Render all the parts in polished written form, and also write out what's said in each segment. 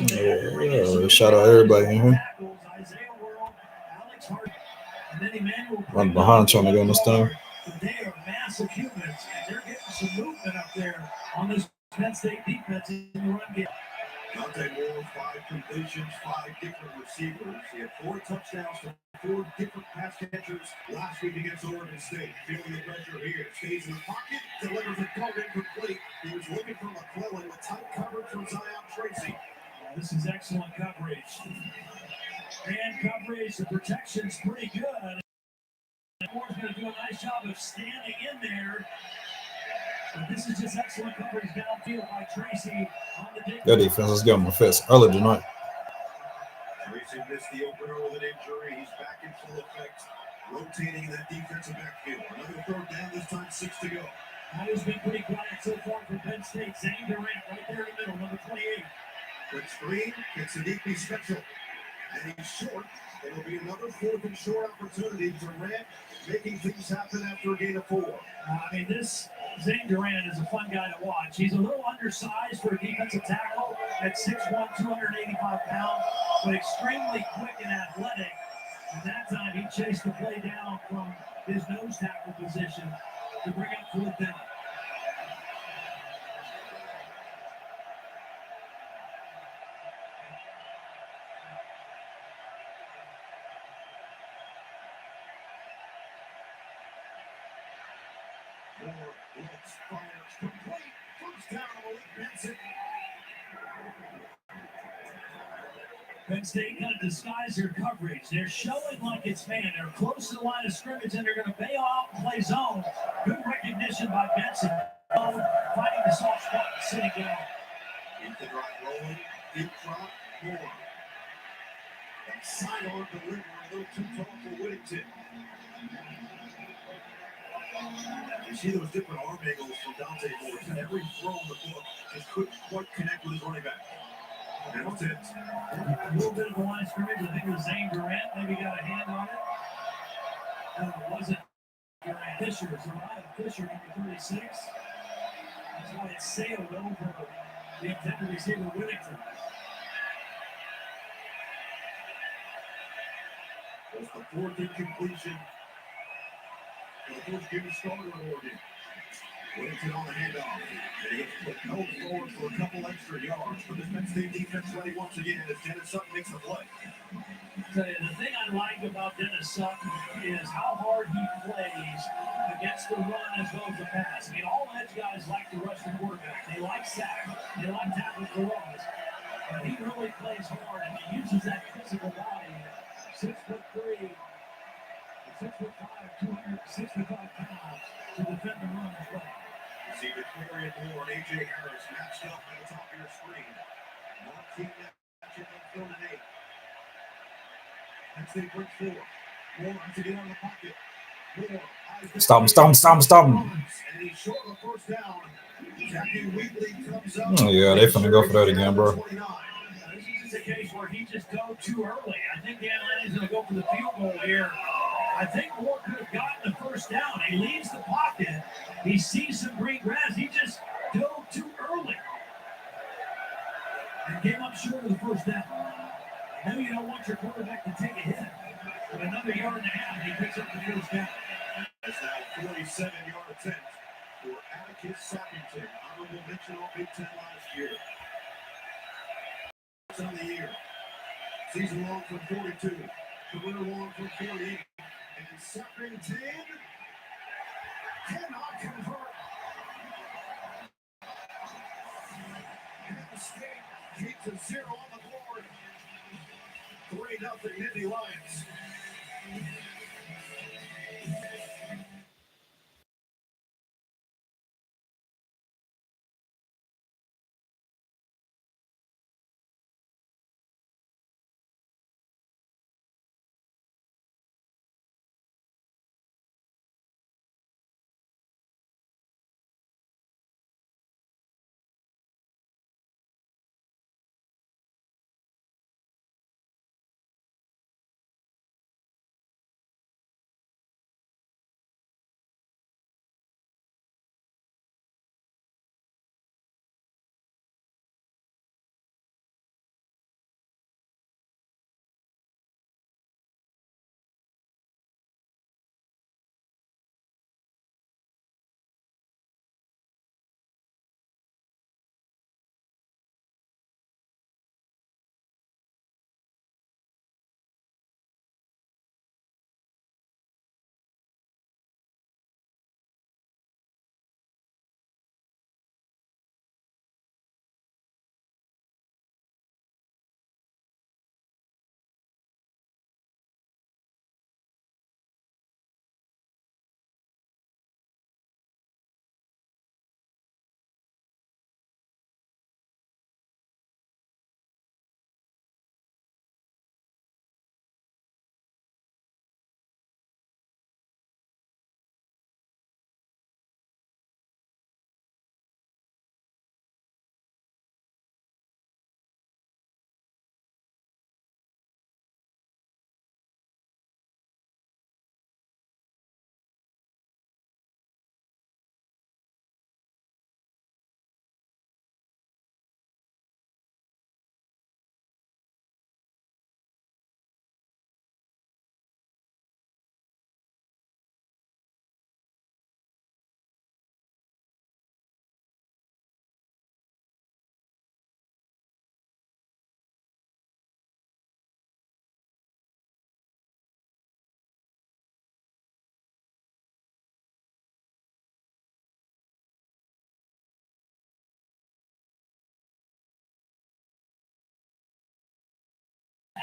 Yeah, shout out everybody in here. I'm behind trying to get on this thing. Dante Moore, 5 completions, 5 different receivers. He had 4 touchdowns to 4 different pass catchers last week against Oregon State. Feeling the pressure here. Stays in the pocket, delivers a throw incomplete. He was looking for McClellan with tight coverage from Zion Tracy. This is excellent coverage. Man coverage, the protection's pretty good. Moore's going to do a nice job of standing in there. But this is just excellent coverage downfield by Tracy on the dig. That defense is getting my face early tonight. Tracy missed the opener with an injury. He's back in full effect, rotating that defensive backfield. Another third down, this time 6 to go. Has been pretty quiet so far for Penn State. Zane Durant right there in the middle, number 28. Quick screen, gets a deep special. And he's short. It'll be another 4th and short opportunity. Durant making things happen after a gain of 4. This Zane Durant is a fun guy to watch. He's a little undersized for a defensive tackle at 6'1", 285 pounds, but extremely quick and athletic. And that time he chased the play down from his nose tackle position to bring up 4th down. Penn State kind of disguise their coverage. They're showing like it's man. They're close to the line of scrimmage, and they're going to bail out and play zone. Good recognition by Benson. Finding the soft spot, sitting down. Keep the drive rolling. Deep drop. More. That sidearm delivery a little too tall for Whittington. You see those different arm angles from Dante Moore. Every throw in the book just couldn't quite connect with his running back. Hamilton. A little bit of a line of scrimmage. I think it was Zane Durant. Maybe got a hand on it. No, it wasn't Durant. Fisher. Fisher, number 36. That's why it sailed over the intended receiver, Whittington. That's the 4th incompletion. The first game started on Oregon. Whittington on the handoff. And he gets held forward for a couple extra yards. But this Penn State defense ready once again as Dennis Sutton makes the play. The thing I like about Dennis Sutton is how hard he plays against the run as well as the pass. All edge guys like to rush the quarterback. They like sacks. They like tackle for loss. But he really plays hard, and he uses that physical body. 6'3", 6'5", 265 pounds to defend the run as well. You see Victoria Moore and A.J. Harris matched up at the top of your screen. Marquee matching on 4 and 8. Penn State breaks 4. Moore to get out of the pocket. Moore. Stop him. And he's short of the first down. Jackie Wheatley comes up. Oh, yeah, they finna go for that again, bro. This is a case where he just go too early. I think Dan Lanny's going to go for the field goal here. I think Moore could have gotten the first down. He leaves the pocket. He sees some green grass. He just dove too early and came up short of the first down. Now you don't want your quarterback to take a hit. But another yard and a half, he picks up the first down. That's now 47-yard attempt for Atticus Sappington. Honorable mention all Big Ten last year. On the year. Season long from 42. Career long from 48. And Sappington cannot convert. Penn State keeps a 0 on the board. 3-0 Nittany Lions.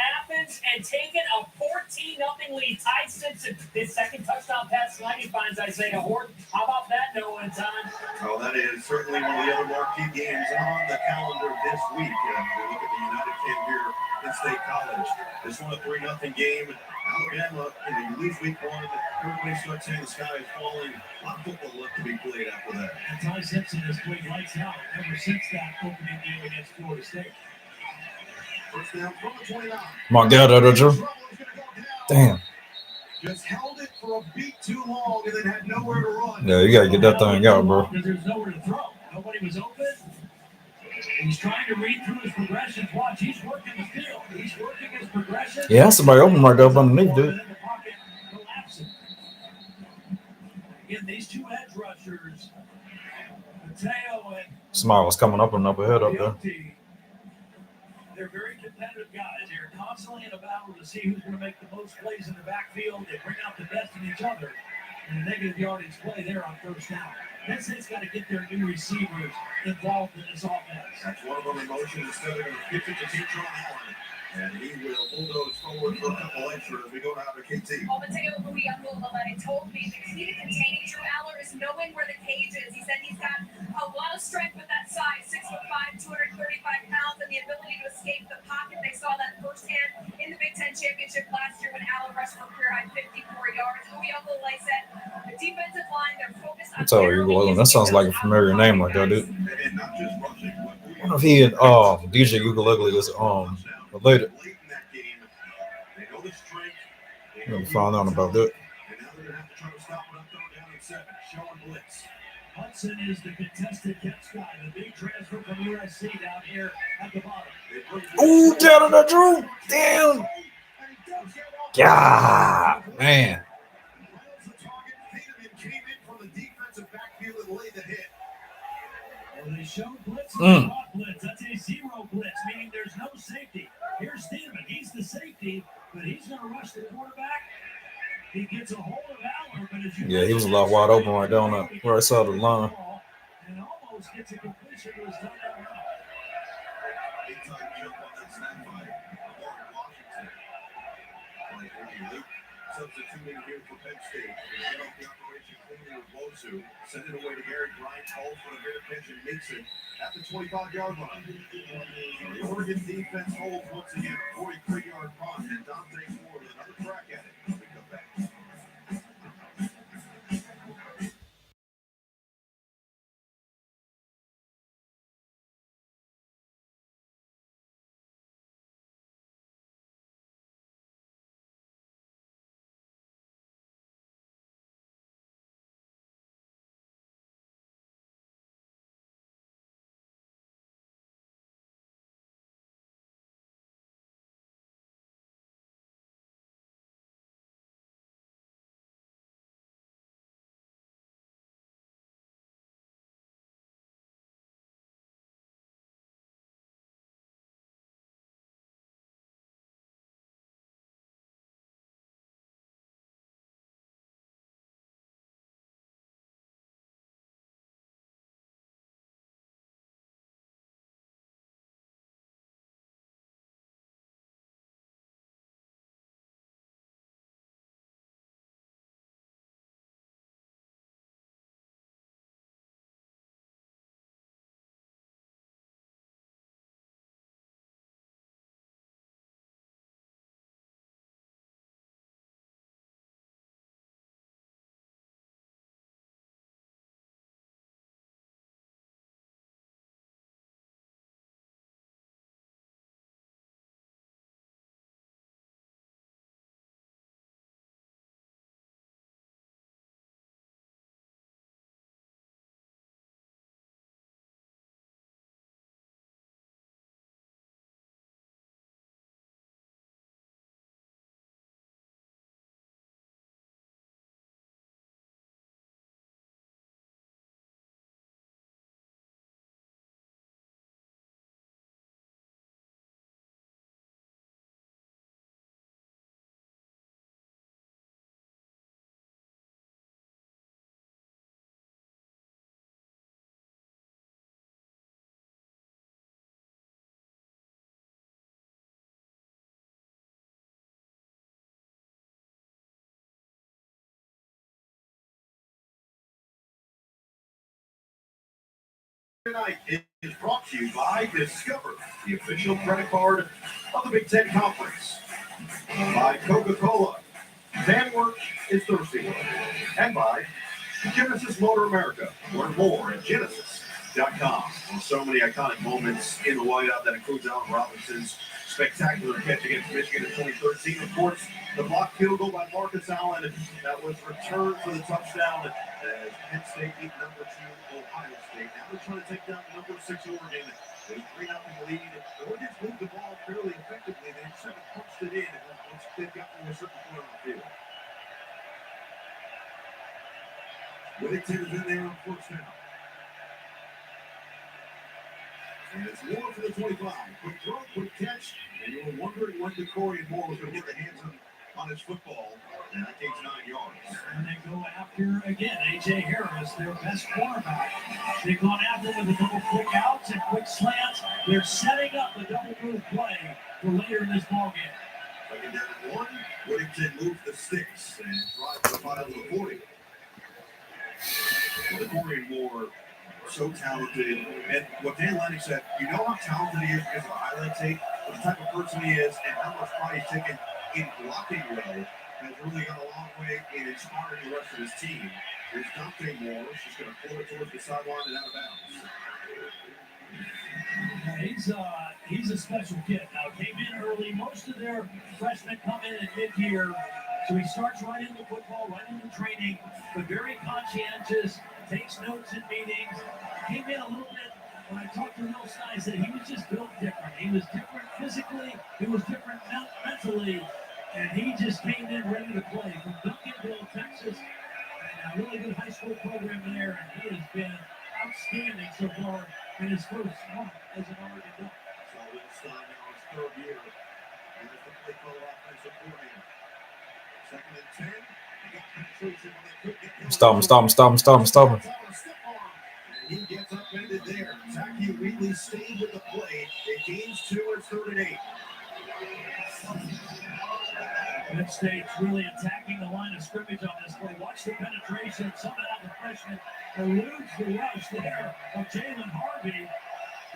happens and taking a 14-0 lead. Tied Simpson. His second touchdown pass tonight. He finds Isaiah Horton. How about that, Noah and time? Oh, that is certainly one of the other marquee games on the calendar this week. We look at the United camp here in State College. This one a 3-0 game. Alabama, you lose week one, everybody starts saying the sky is falling. A lot of football left to be played after that. And Ty Simpson has played lights out ever since that opening game against Florida State. First down from the 29. Come on, get out of there, Drew. Damn. Just held it for a beat too long and then had nowhere to run. Yeah, you got to get that thing out, bro. Because there's nowhere to throw. Nobody was open. He's trying to read through his progressions. Watch, he's working the field. He's working his progressions. Yeah, somebody open right there up underneath, dude. The pocket collapsing. Again, these two edge rushers, Mateo and Somebody was coming up and up ahead up there. they're very competitive guys. They're constantly in a battle to see who's going to make the most plays in the backfield. They bring out the best in each other. And a negative yardage play there on first down. Penn State's got to get their new receivers involved in this offense. That's one of them in motion. Instead, they're going to pitch it to Teatron Allen. And he will bulldoze forward for a couple extra as we go down to KT. Mateo told me the key to containing Drew Aller is knowing where the cage is. He said he's got a lot of strength with that size, 6'5", 235 pounds, and the ability to escape the pocket. They saw that firsthand in the Big Ten Championship last year when Aller rushed for a career high 54 yards. Uyunglele said the defensive line, they're focused on. That sounds like a familiar name like that, dude. And not just rushing. I wonder if he and DJ Ugalele is related. Late in that game, they know the strength. Never found out about that. And now they're going to have to try to stop it up, throw down at 7. Showing blitz. Hudson is the contested catch guy, the big transfer from USC down here at the bottom. Ooh, down on that Drew. Damn. God, man. Came in from the defensive backfield and laid the hit. Well, they showed blitz and not blitz. That's a zero blitz, meaning there's no safety. Here's Steedman. He's the safety, but he's going to rush the quarterback. He gets a hold of Aller, but as you He was a lot wide open right down the right side of the line. And almost gets a completion to his tight end run. Big time jump on that snap by Warren Washington. Luke substituting here for Penn State. They up the operation cleanly with Wosu. Send it away to Gary Bryant. Calls for a fair pitch and makes it at the 25-yard line. The Oregon defense holds once again. 43-yard punt, and Dante Moore with another crack at it. We come back. Tonight is brought to you by Discover, the official credit card of the Big Ten Conference. By Coca-Cola, fan work is thirsty work. And by Genesis Motor America. Learn more at genesis.com. And so many iconic moments in the whiteout that includes Allen Robinson's spectacular catch against Michigan in 2013. Of course, the blocked field goal by Marcus Allen that was returned for the touchdown as Penn State beat number 2 Ohio State. Now they're trying to take down number 6 Oregon. With a 3-0 lead. Oregon's moved the ball fairly effectively. They just haven't punched it in once they've gotten to a certain point on the field. Whittington is in there on first down. And it's Moore for the 25. Quick throw, quick catch. And you were wondering when DeCorian Moore was going to get the hands on his football. And that takes 9 yards. And they go after, again, A.J. Harris, their best cornerback. They've gone after with a double quick outs and quick slants. They're setting up a double move play for later in this ballgame. Second down and 1. Whittington moves the sticks and drives the file to the 40. DeCorian Moore, so talented. And what Dan Lennox said, you know how talented he is because of the highlight tape, what the type of person he is, and how much pride he's taken in blocking well has really gone a long way in inspiring the rest of his team. Here's Dante Moore. She's going to pull it towards the sideline and out of bounds. He's a special kid. Now, came in early. Most of their freshmen come in at mid-year. So he starts right into football, right into training, but very conscientious, takes notes in meetings. Came in a little bit, when I talked to Will Stein, I said he was just built different. He was different physically, he was different mentally, and he just came in ready to play. From Duncanville, Texas, and a really good high school program there, and he has been outstanding so far in his first month as an Oregon Duck. So Will Stein now his third year as the play call offensive coordinator. Second and 10. Stop him. And he gets upended there. Zachy Wheatley stayed with the play. It gains 2. It's 3rd and 8. Penn State's really attacking the line of scrimmage on this play. Watch the penetration. Somehow the freshman eludes the rush there of Jalen Harvey.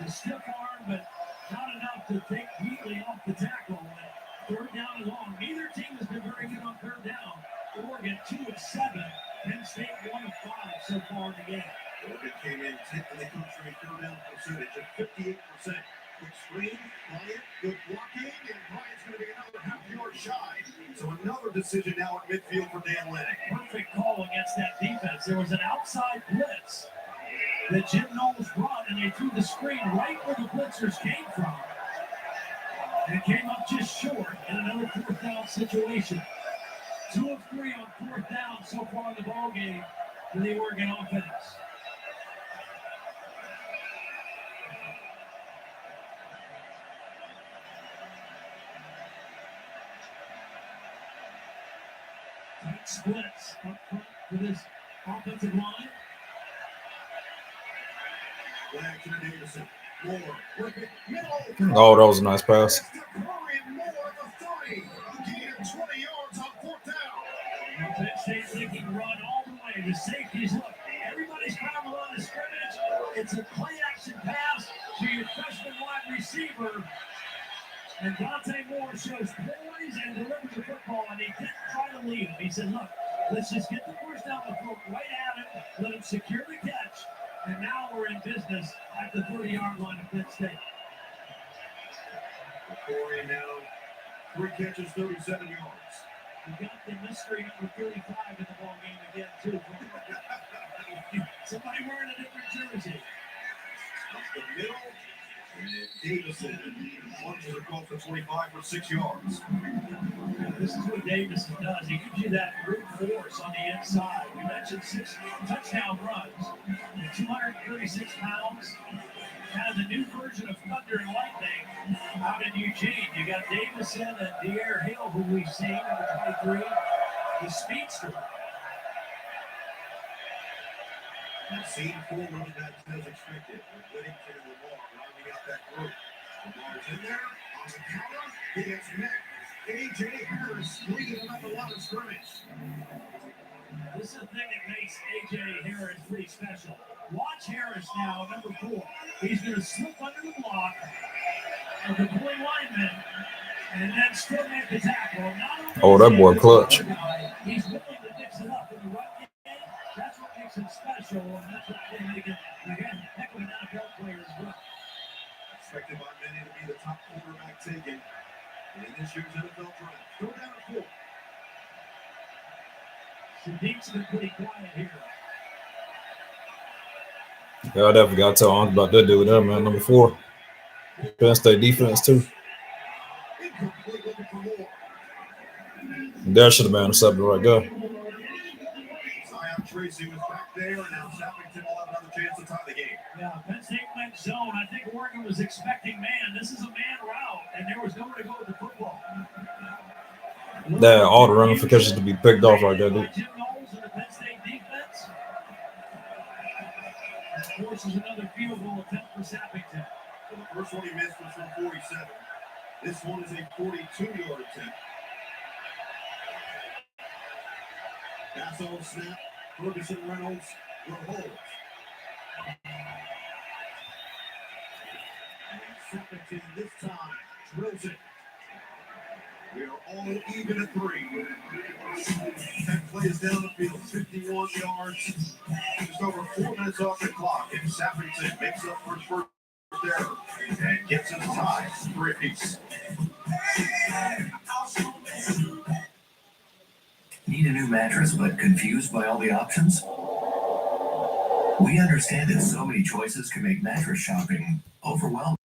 The stiff arm, but not enough to take Wheatley off the tackle. And 3rd down and long. Neither team has been very good on 3rd down. Oregon 2 of 7. Penn State 1 of 5 so far in the game. Oregon came in 10th in the country in 3rd down percentage at 58%. Quick screen, Bryant, good blocking, and Bryant's going to be another half-yard shy. So another decision now at midfield for Dan Lennox. Perfect call against that defense. There was an outside blitz that Jim Knowles brought, and they threw the screen right where the blitzers came from. And it came up just short in another 4th down situation. 2 of 3 on 4th down so far in the ballgame for the Oregon offense. Tight splits up front for this offensive line. Oh, that was a nice pass. Penn State thinking run all the way. The safeties, look, everybody's found the line of scrimmage. It's a play-action pass to your freshman wide receiver. And Dante Moore shows poise and delivers the football, and he didn't try to lead him. He said, look, let's just get the first down the throat right at him, let him secure the catch, and now we're in business at the 30-yard line of Penn State. Corey now, 3 catches, 37 yards. We got the mystery number 35 in the ball game again, too. Somebody wearing a different jersey. Up the middle, and Davison launches across the 25 for 6 yards. This is what Davison does. He gives you that brute force on the inside. We mentioned 6 touchdown runs. At 236 pounds, kind of the new version of Thunder and Lightning out in Eugene. You got Davison and De'Aaron Hill, who we've seen, number 23, the speedster. Seen forward as expected. With Whittington and Lamar rounding out that group. Lamar's in there on the counter. He gets met. A.J. Harris leading him up a lot of scrimmage. This is the thing that makes A.J. Harris pretty special. Watch Harris now, number 4. He's going to slip under the block of the pulling lineman and then still make the tackle. Oh, that boy clutch. He's willing to mix it up in the run game. That's what makes him special, and that's what they make it, again, heck of an NFL player as well. Expected by many to be the top quarterback taken in this year's NFL draft. Throw down a 4. Sadiq's been pretty quiet here. Yeah, I definitely got to tell Aunt about that dude there, man. Number 4. Penn State defense, too. There should have been something right there. Zion Tracy was back there, and now Sappington will have another chance to tie the game. Yeah, Penn State went zone. I think Oregon was expecting man. This is a man route, and there was nowhere to go with the football. That all the ramifications to be picked off right there, dude. Jim Knowles in the Penn State defense. That forces another field goal attempt for Sappington. So the first one he missed was from 47. This one is a 42-yard attempt. Pass on snap. Ferguson Reynolds will hold. And Sappington this time drills it. We are all even at 3. 10 plays down the field, 51 yards. Just over 4 minutes off the clock, and Sappington makes up for his first down and gets us tied 3 apiece. Need a new mattress but confused by all the options? We understand that so many choices can make mattress shopping overwhelming.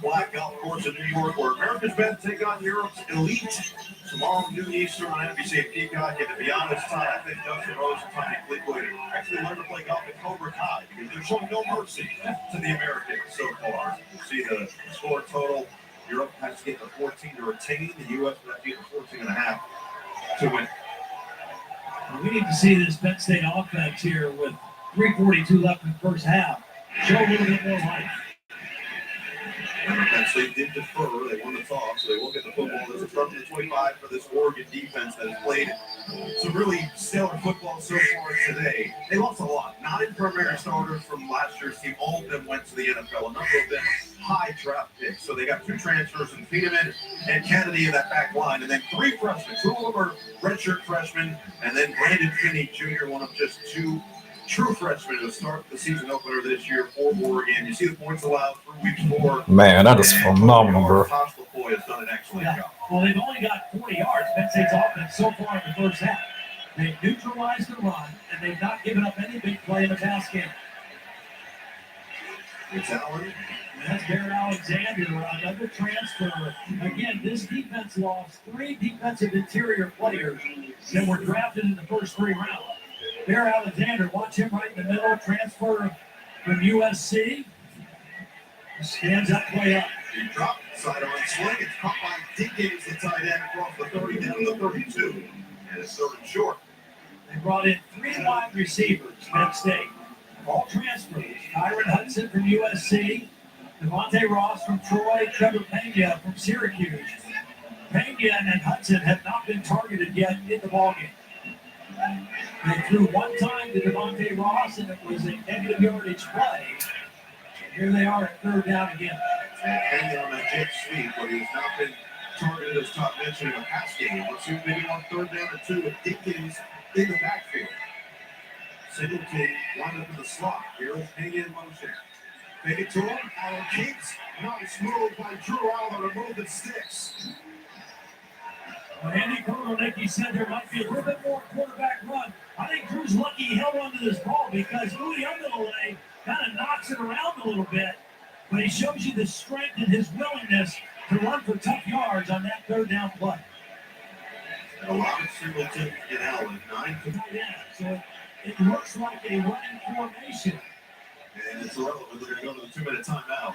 Black Golf Course in New York, where America's men take on Europe's elite. Tomorrow, noon Eastern on NBC and Peacock. And to be honest, Ty, I think Dustin Rose and Tommy Fleetwood actually learned to play golf at Cobra Kai because they're showing no mercy to the Americans so far. You see the score total. Europe has to get the 14 to retain. The U.S. would have to get the 14.5 to win. We need to see this Penn State offense here with 3:42 left in the first half. Show a little bit more life. Penn they did defer. They won the toss, so they will get the football. This is from the 25 for this Oregon defense that has played some really stellar football so far today. They lost a lot. Not in primary starters from last year's team. All of them went to the NFL. A number of them high draft picks. So they got 2 transfers in Peterman and Kennedy in that back line. And then 3 freshmen. 2 of them are redshirt freshmen. And then Brandon Finney Jr., one of just 2 true freshmen to start the season opener this year for Oregon. You see the points allowed through week 4. Man, that is phenomenal, bro. Tosh LaFoy has done an excellent job. Well, they've only got 40 yards. Penn State's offense so far in the first half. They've neutralized the run, and they've not given up any big play in the pass game. It's Allen. That's Bear Alexander, another transfer. Again, this defense lost 3 defensive interior players that were drafted in the first 3 rounds. Bear Alexander, watch him right in the middle, transfer from USC. Stands that play up. He dropped sidearm sling. It's caught by Dickens, the tight end, across the 30 down to the 32. And it's 3rd and short. They brought in 3 wide receivers, Penn State. All transfers. Kyron Hudson from USC, Devontae Ross from Troy, Trevor Pena from Syracuse. Pena and Hudson have not been targeted yet in the ballgame. They threw one time to Devontae Ross, and it was a negative yardage play. Here they are at 3rd down again. Hanging on that jet sweep, but he has not been targeted as top mention in a pass game. Let's see maybe on 3rd down or 2 with Dickens in the backfield. Singleton lined up in the slot. Here is Pena in motion. Fake it to him. Allen keeps. Nice move by Drew Allen to move the sticks. Well, Andy Kotelnicki said there might be a little bit more quarterback run. I think Drew's lucky he held on to this ball because Louis Underlay kind of knocks it around a little bit, but he shows you the strength and his willingness to run for tough yards on that 3rd down play. And a lot of Singleton and Allen. 9 to Yeah, so it looks like a running formation. and it's irrelevant. They're going to go to the 2-minute timeout.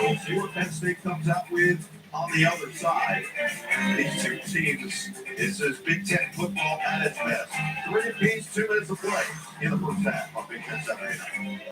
We'll see what Penn State comes out with on the other side. These 2 teams, this is Big Ten football at its best. 3 apiece, 2 minutes of play in the first half on Big Ten Saturday.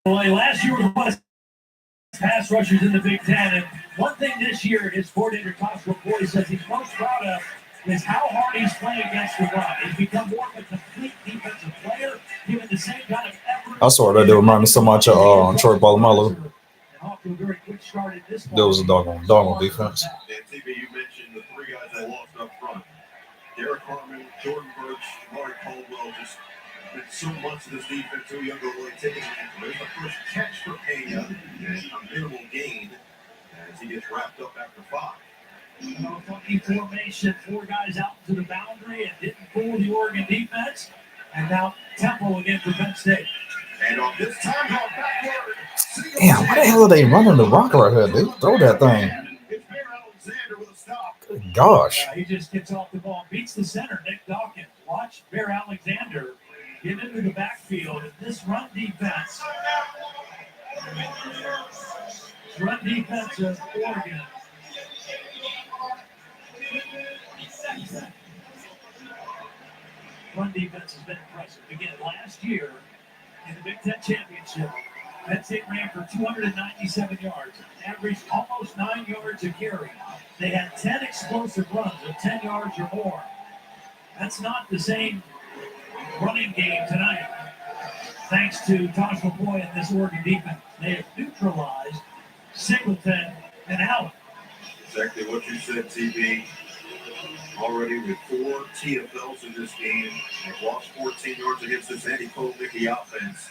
Last year was one of the pass rushers in the Big Ten, and one thing this year his coordinator Tosh LaFoy says he's most proud of is how hard he's playing against the run. He's become more of a complete defensive player, giving the same kind of effort. I saw that. They remind me so much of Troy Polamalu. And off to a very quick start in this There was a doggone defense. And TV, you mentioned the three guys they lost up front. Derek Harmon, Jordan Birch, Mark Caldwell, just been so much of this defense, too young to really take advantage of. There's the first catch for Pena, and a minimal gain as he gets wrapped up after 5. Funky formation, 4 guys out to the boundary and didn't fool the Oregon defense. And now Temple again for Penn State. And on this time, going backward. Damn, why the hell are they running the rock right here, dude? Throw that thing. It's Bear Alexander with a stop. Good gosh. He just gets off the ball, beats the center, Nick Dawkins. Watch Bear Alexander get into the backfield. And this run defense of Oregon. Run defense has been impressive. Again, last year in the Big Ten Championship, Penn State ran for 297 yards, averaged almost 9 yards a carry. They had 10 explosive runs of 10 yards or more. That's not the same running game tonight, thanks to Tosh McCoy and this Oregon defense. They have neutralized Singleton and Allen. Exactly what you said, TB. Already with 4 TFLs in this game. They've lost 14 yards against this Andy Cole-Mickey offense.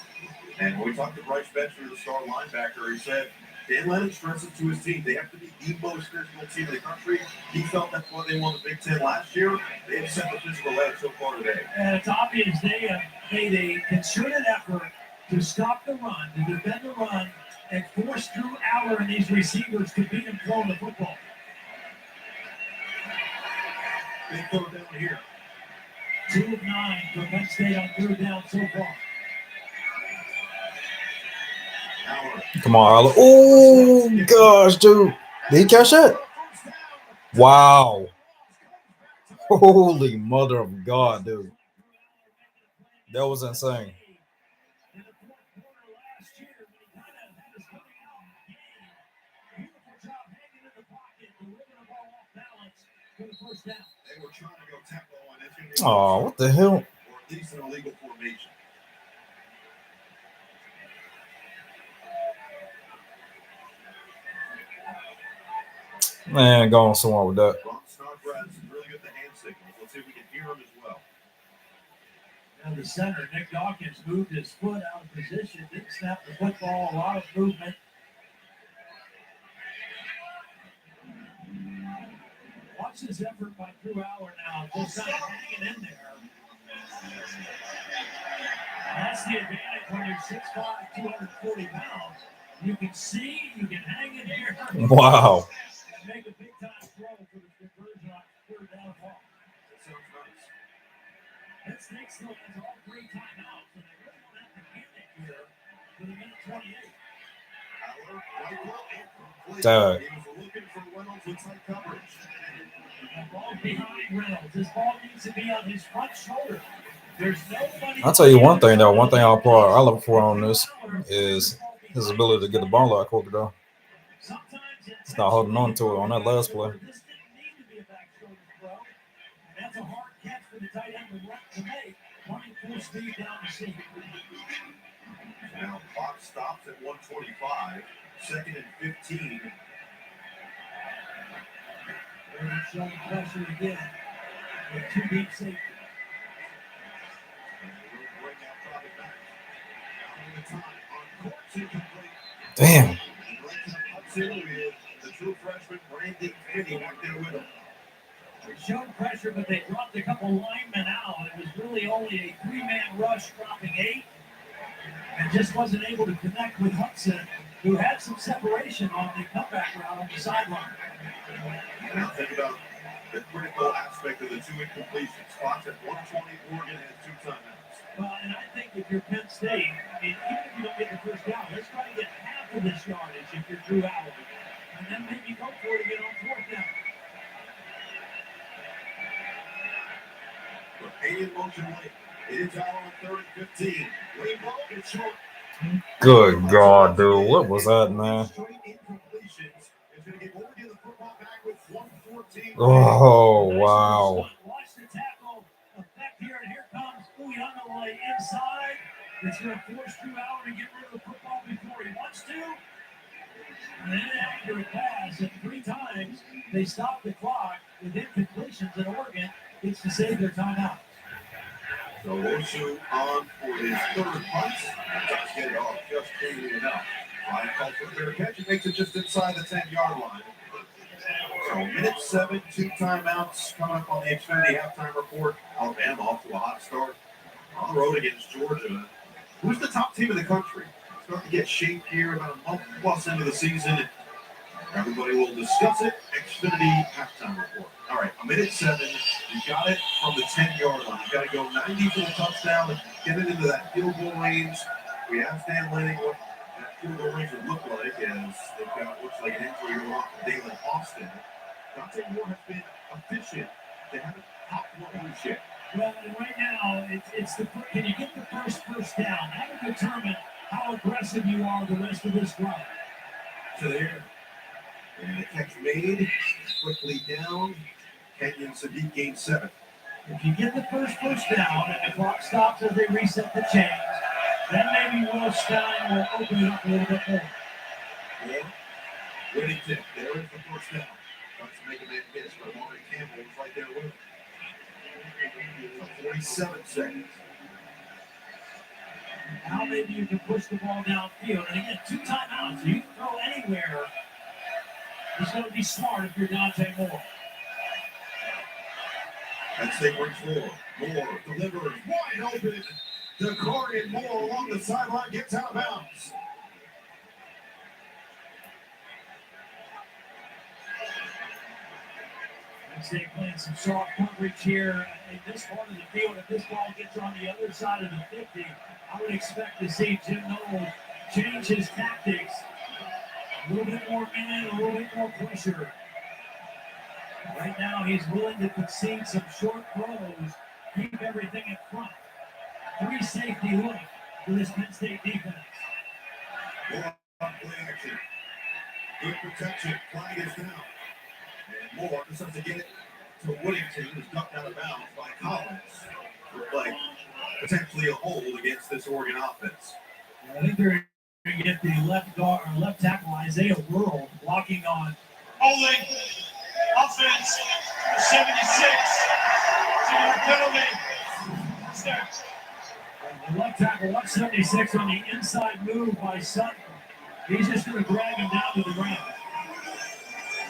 And when we talked to Bryce Betcher, the star linebacker, he said, Dan Lennon stressed it to his team. They have to be the most physical team in the country. He felt that's why they won the Big Ten last year. They have set the physical edge so far today. And it's obvious they have made a concerted effort to stop the run, to defend the run, and force Drew Aller and these receivers to beat him throwing the football. Big throw down here. 2 of 9 for Penn State on 3rd down so far. Aller. Come on, Aller. Oh, gosh, dude. Did he catch that? Wow. Holy mother of God, dude. That was insane. In the 4th quarter last year, when he kind of had his coming out game, beautiful job hanging in the pocket, delivering the ball off balance for the 1st down. They were trying to go tempo, and it's going to be Oh, what the hell? or at least an illegal formation. Man, go on somewhere with that. Ron Snodgrass is really good at the hand signals. Let's see if we can hear him as well. Now the center, Nick Dawkins, moved his foot out of position, didn't snap the football, a lot of movement. Watch this effort by Drew Aller now, just kind of hanging in there. And that's the advantage when you're 6'5", 240 pounds. You can see, you can hang in here. Wow. And make a big time throw for the conversion on 3rd down ball. That sounds nice. Penn State still has all 3 timeouts, and they really don't have to get it here for the minute 28. Aller, right well, and complete. Dang. He was looking for Reynolds with tight coverage. The ball behind Reynolds. This ball needs to be on his front shoulder. There's nobody. I'll tell you one thing, though. One thing I look for on this is his ability to get the ball out quicker, though. He's not holding on to it on that last play. This didn't need to be a back shoulder throw. And that's a hard catch for the tight end to make. Running full speed down the seam. Now clock stops at 1:25. 2nd and 15. They're showing pressure again with 2 deep safety. Damn. The true freshman, Brandon Finney, back there with him. They showed pressure, but they dropped a couple linemen out. It was really only a 3-man rush, dropping 8, and just wasn't able to connect with Hudson, who had some separation on the comeback route on the sideline. Now think about the critical aspect of the 2 incompletions. Spots at 120, Oregon has 2 timeouts. Well, and I think if you're Penn State, I mean, even if you don't get the 1st down, let's try to get half of this yardage if you're Drew Aller, and then maybe go for it again on 4th down. But Payne in motion late. It is Aller on 3rd and 15. Lane ball is short. Good God, dude. What was that, man? Straight incompletions. It's going to give Oregon the football back with 1:14. Oh, wow. Watch the tackle effect here, and here comes Uyunglele inside. It's going to force Drew Aller to get rid of the football before he wants to. An inaccurate pass, and 3 times they stop the clock with incompletions, and Oregon gets to save their timeout. So Osu on for his 3rd punt. Does get it off just cleanly enough. Ryan calls for a fair catch and makes it just inside the 10-yard line. So minute 7, 2 timeouts coming up on the Xfinity halftime report. Alabama off to a hot start on the road against Georgia. Who's the top team in the country? Starting to get shaped here about a month plus into the season. Everybody will discuss it. Xfinity halftime report. All right, a minute 7. You got it from the 10-yard line. You got to go 90 for the touchdown and get it into that field goal range. We asked Dan Lanning what that field goal range would look like, as they've got looks like an injury going on for Dalen Austin. Dante Moore has been efficient. They haven't popped one loose yet. Well, and right now, can you get the first down? That will determine how aggressive you are the rest of this drive. To there. And the catch made. Quickly down. Kenyon Sadiq gains 7. If you get the first down and the clock stops as they reset the chains, then maybe Will Stein will open it up a little bit more. Yeah. Winning tip. There is the first down. Tries to make a man miss, but Lauren Campbell was right there with him. 47 seconds. Now maybe you can push the ball downfield. And again, 2 timeouts. You can throw anywhere. He's going to be smart if you're Dante Moore. That's they went for. Moore delivers wide open. DeCorian Moore along the sideline gets out of bounds. They're playing some soft coverage here in this part of the field. If this ball gets on the other side of the 50, I would expect to see Jim Knowles change his tactics. A little bit more man, a little bit more pressure. Right now, he's willing to concede some short throws, keep everything in front. 3 safety look for this Penn State defense. Moore on play action. Good protection. Flag is down. And Moore just has to get it to Whittington, who's ducked out of bounds by Collins. Looked like potentially a hold against this Oregon offense. I think they're going to get the left tackle Isaiah World blocking on Holding, offense, 76, 2-yard penalty. Steps. The left tackle 176 on the inside move by Sutton. He's just going to drag him down to the ground.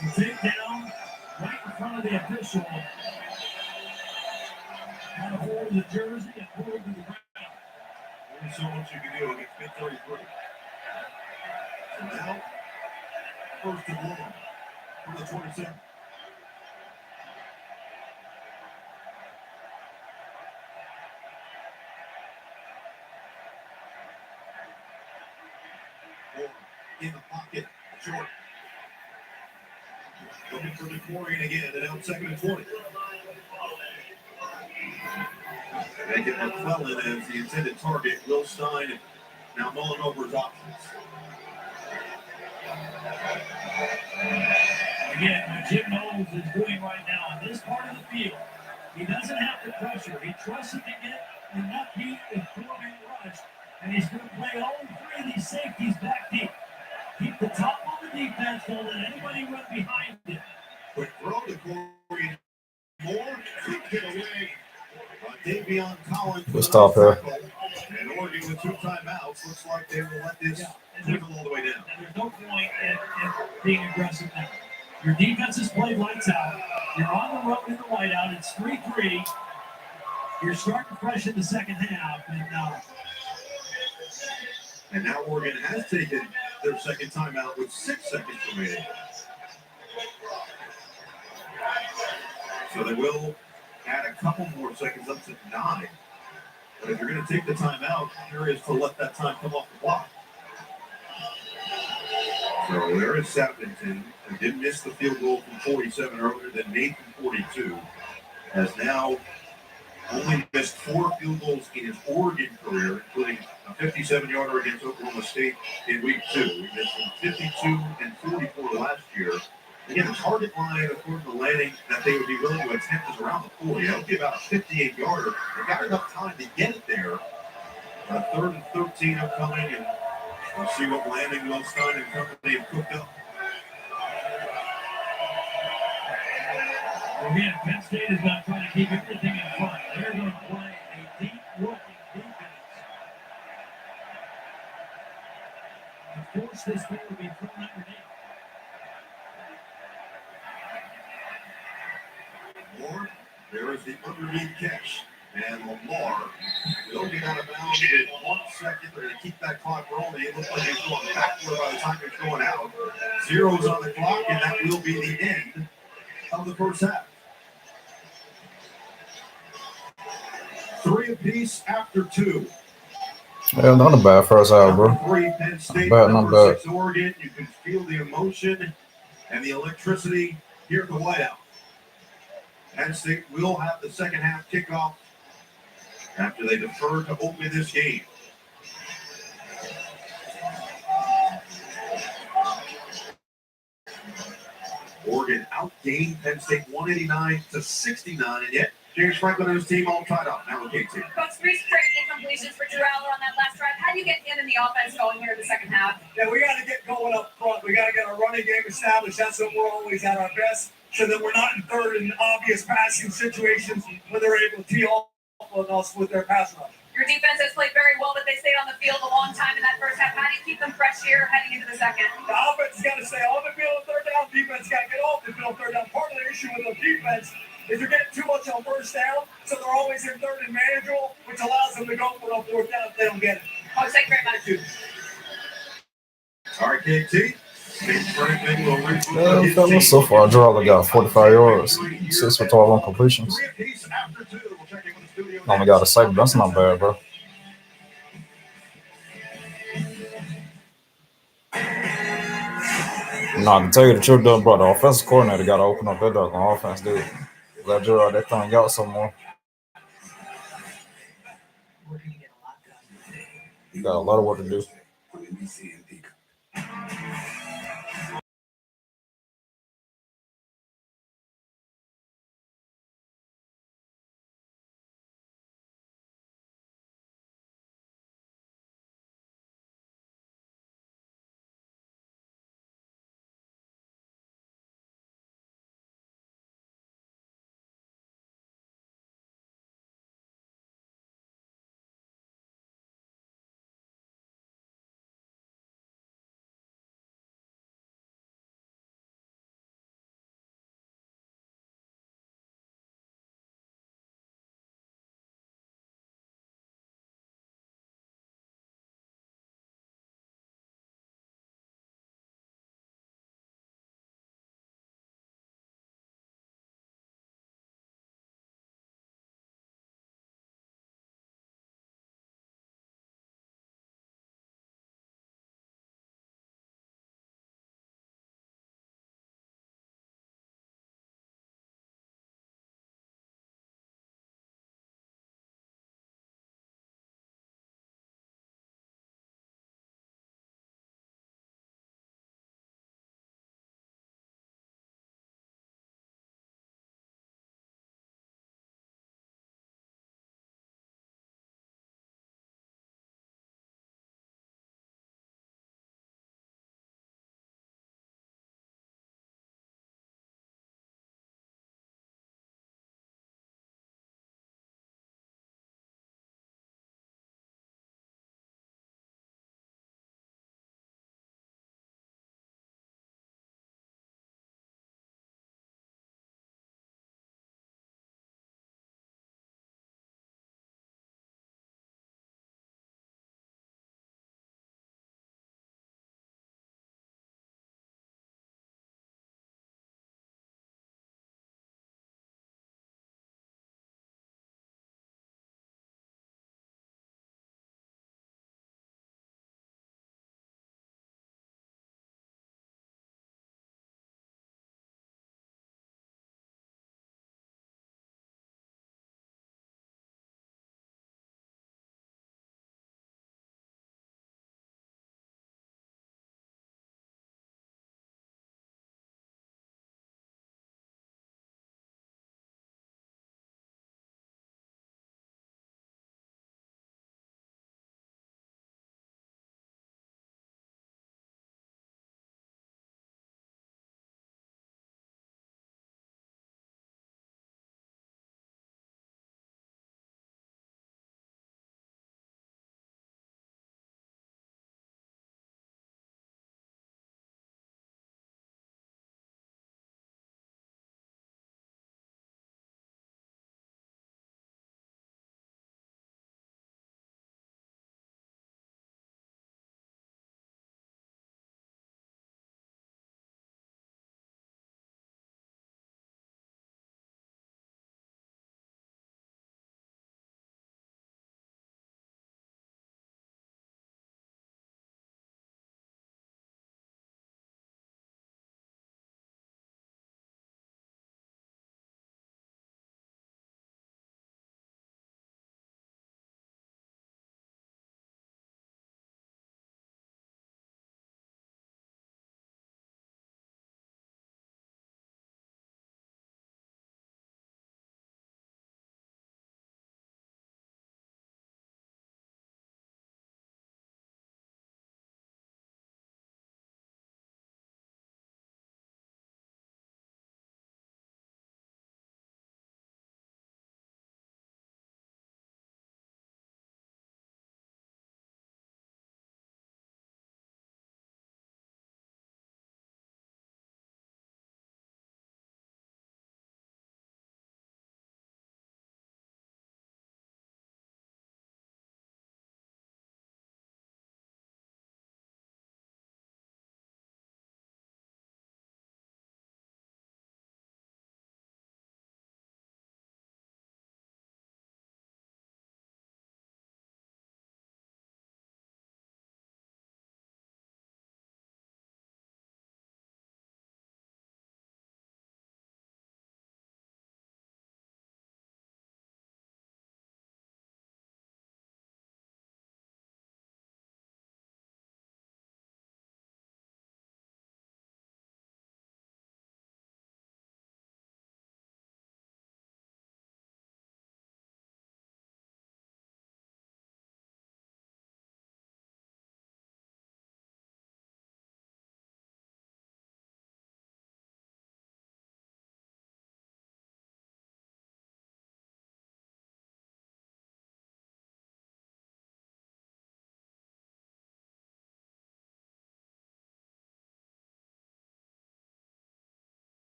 The take down right in front of the official. Got a hold of the jersey and pulled him to the ground. Only so much you can do against mid-33. So now, 1st and 1 from the 27. Moore in the pocket, short. Looking for the Corian again, and out 2nd and 20. They get McClellan as the intended target. Will Stein now mulling over his options. Again, what Jim Knowles is doing right now in this part of the field, he doesn't have to pressure. He trusts him to get enough heat and 4-man rush, and he's going to play all 3 of these safeties back deep. Keep the top on the defense, don't let anybody run behind him. Quick throw to Corey Moore. Quick get away. Davion Collins. Good stop here. And Oregon with 2 timeouts. Looks like they will let this trickle all the way down. And there's no point in being aggressive now. Your defense has played lights out. You're on the road in the whiteout. It's 3-3. You're starting fresh in the second half. And now Oregon has taken their 2nd timeout with 6 seconds remaining. So they will add a couple more seconds up to 9. But if you're going to take the timeout, here is to let that time come off the clock. So there is Sappington, who did miss the field goal from 47 earlier, then made from 42, has now only missed 4 field goals in his Oregon career, including a 57-yarder against Oklahoma State in week 2. He missed from 52 and 44 last year. Again, the target line, according to Lanning, that they would be willing to attempt is around the 40. That would be about a 58-yarder. They got enough time to get it there. Third and 13 upcoming, and we'll see what Landing, Milstein, and company have cooked up. Again, Penn State is not trying to keep everything in front. They're going to play a deep working defense to force this ball to be thrown underneath. Moore, there is the underneath catch. And Lamar will get out of bounds in 1 second. They're going to keep that clock rolling. It looks like he's going backward by the time it's going out. Zeros on the clock, and that will be the end of the first half. 3 apiece after 2. Yeah, not a bad first half, bro. Number 3, Penn State. Not Number bad. 6, Oregon. You can feel the emotion and the electricity here at the Whiteout. Penn State will have the second half kickoff after they deferred to open this game. Oregon outgained Penn State 189-69, and yet James Franklin and his team all tied up. Now with KT. Coach, 3 straight incompletions for Drew Aller on that last drive. How do you get him and the offense going here in the second half? Yeah, we got to get going up front. We got to get our running game established. That's when we're always at our best, so that we're not in third and obvious passing situations where they're able to tee off on us with their pass rush. Your defense has played very well, but they stayed on the field a long time in that first half. How do you keep them fresh here heading into the second? The offense has got to stay on the field third down. Defense got to get off the field third down. Part of the issue with the defense is they're getting too much on first down, so they're always in third and manageable, which allows them to go for a fourth down if they don't get it. Coach, thank you very much. All right, KT. James Franklin will Yeah, fellas, so far, Drew Aller got 45 yards, 6 for 12 on completions. 3 apiece after 2. We'll check in with the studio. Only got a sack, but that's not bad, bro. No, I can tell you the truth, though, bro. The offensive coordinator got to open up that dog on offense, dude. Let Drew out that thing out some more. You got a lot of work to do.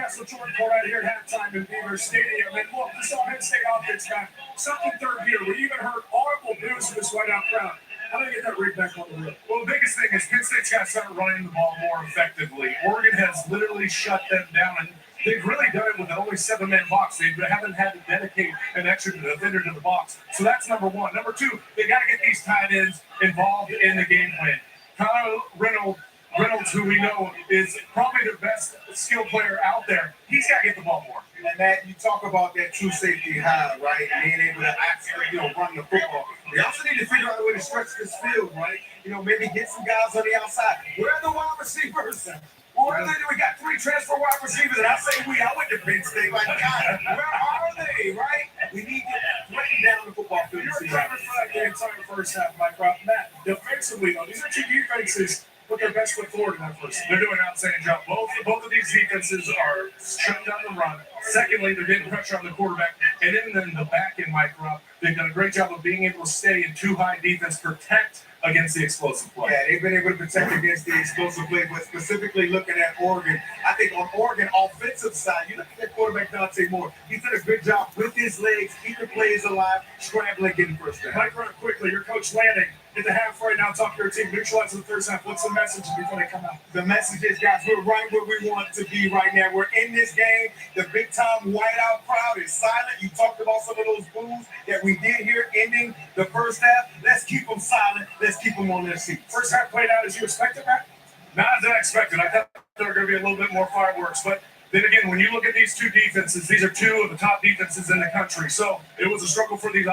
That's what Jordan called out here at halftime in Beaver Stadium. And look, this Penn State offense got something third gear. We even heard audible boos in this whiteout crowd. How do they get that rig back on the road? Well, the biggest thing is Penn State's got to start running the ball more effectively. Oregon has literally shut them down, and they've really done it with an only 7-man box. They haven't had to dedicate an extra defender to the box. So that's number one. Number two, they got to get these tight ends involved in the game plan. Kyle Reynolds, who we know is probably the best skill player out there, he's got to get the ball more. And Matt, you talk about that true safety high, right? And being able to actually, run the football. We also need to figure out a way to stretch this field, right? Maybe get some guys on the outside. Where are the wide receivers? Where are they? We got 3 transfer wide receivers, and I say I went to Penn State. Like, God, where are they, right? We need to threaten down the football field. You're driving for that the entire first half, Mike Rob. Matt, defensively, though, these are two defenses put their best foot forward in that first. They're doing an outstanding job. Both of these defenses are shutting down the run. Secondly, they're getting pressure on the quarterback. And then the back end, Mike Rob, they've done a great job of being able to stay in too high defense, protect against the explosive play. Yeah, they've been able to protect against the explosive play, but specifically looking at Oregon, I think on Oregon offensive side, you look at that quarterback Dante Moore. He's done a good job with his legs, keeping plays alive, scrambling, getting first down. Mike, run quickly. Your coach Lanning at the half right now. Talk to your team. Neutralize the first half. What's the message before they come out? The message is, guys, we're right where we want to be right now. We're in this game. The big-time whiteout crowd is silent. You talked about some of those boos that we did here ending the first half. Let's keep them silent. Let's keep them on their seats. First half played out as you expected, Matt? Not as I expected. I thought there were going to be a little bit more fireworks. But then again, when you look at these two defenses, these are two of the top defenses in the country. So it was a struggle for these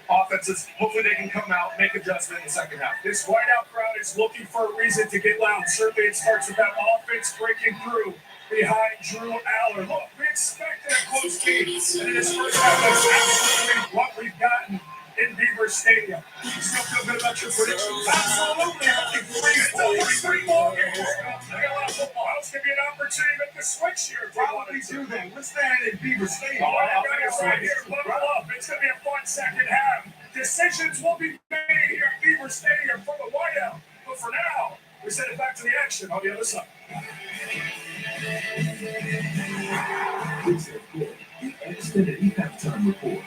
offenses. Hopefully they can come out, make adjustment in the second half. This whiteout crowd is looking for a reason to get loud. Certainly it starts with that offense breaking through behind Drew Aller. Look, we expected a close game. And in this first half, that's absolutely what we've gotten in Beaver Stadium. You still feel good about your predictions? Absolutely. I think three more games. They got a lot of football. It's going to be an opportunity to make the switch here. Probably do that. We're standing in Beaver Stadium. Oh, I got it right here. Buckle up. It's going to be a fun second half. Decisions will be made here at Beaver Stadium from the whiteout. But for now, we send it back to the action on the other side. Please report the extended halftime report.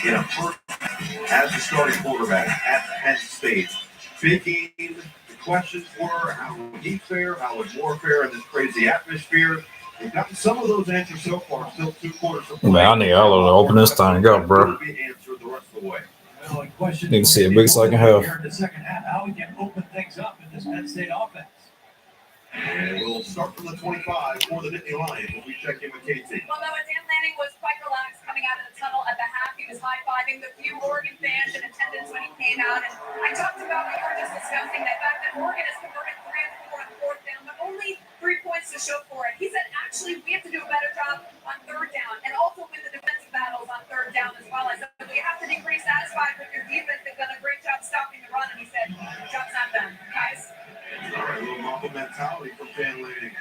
in a first as the starting quarterback at Penn State. Big game. The questions were, how would he fare? How would Moore fare in this crazy atmosphere? We've gotten some of those answers so far. Still 2 quarters to play. Man, I need Allen to open this thing up, bro. Will be answered the rest of the way. Well, in question You can see a for big the second opener half. here in the second half, how we can open things up in this Penn State offense. And we'll start from the 25 for the Nittany Lions as we check in with Casey. Well, no, Dan Lanning was quite relaxed coming out of the tunnel at the half. He was high-fiving the few Oregon fans in attendance when he came out. And I talked about what you were just discussing, the fact that Oregon has converted 3 of 4 on 4th down, but only 3 points to show for it. He said, actually, we have to do a better job on 3rd down and also win the defensive battles on 3rd down as well. I said, you have to be pretty satisfied with your defense. They've done a great job stopping the run. And he said, job's not done, guys. All right, a little Mamba mentality from Penn Lanning.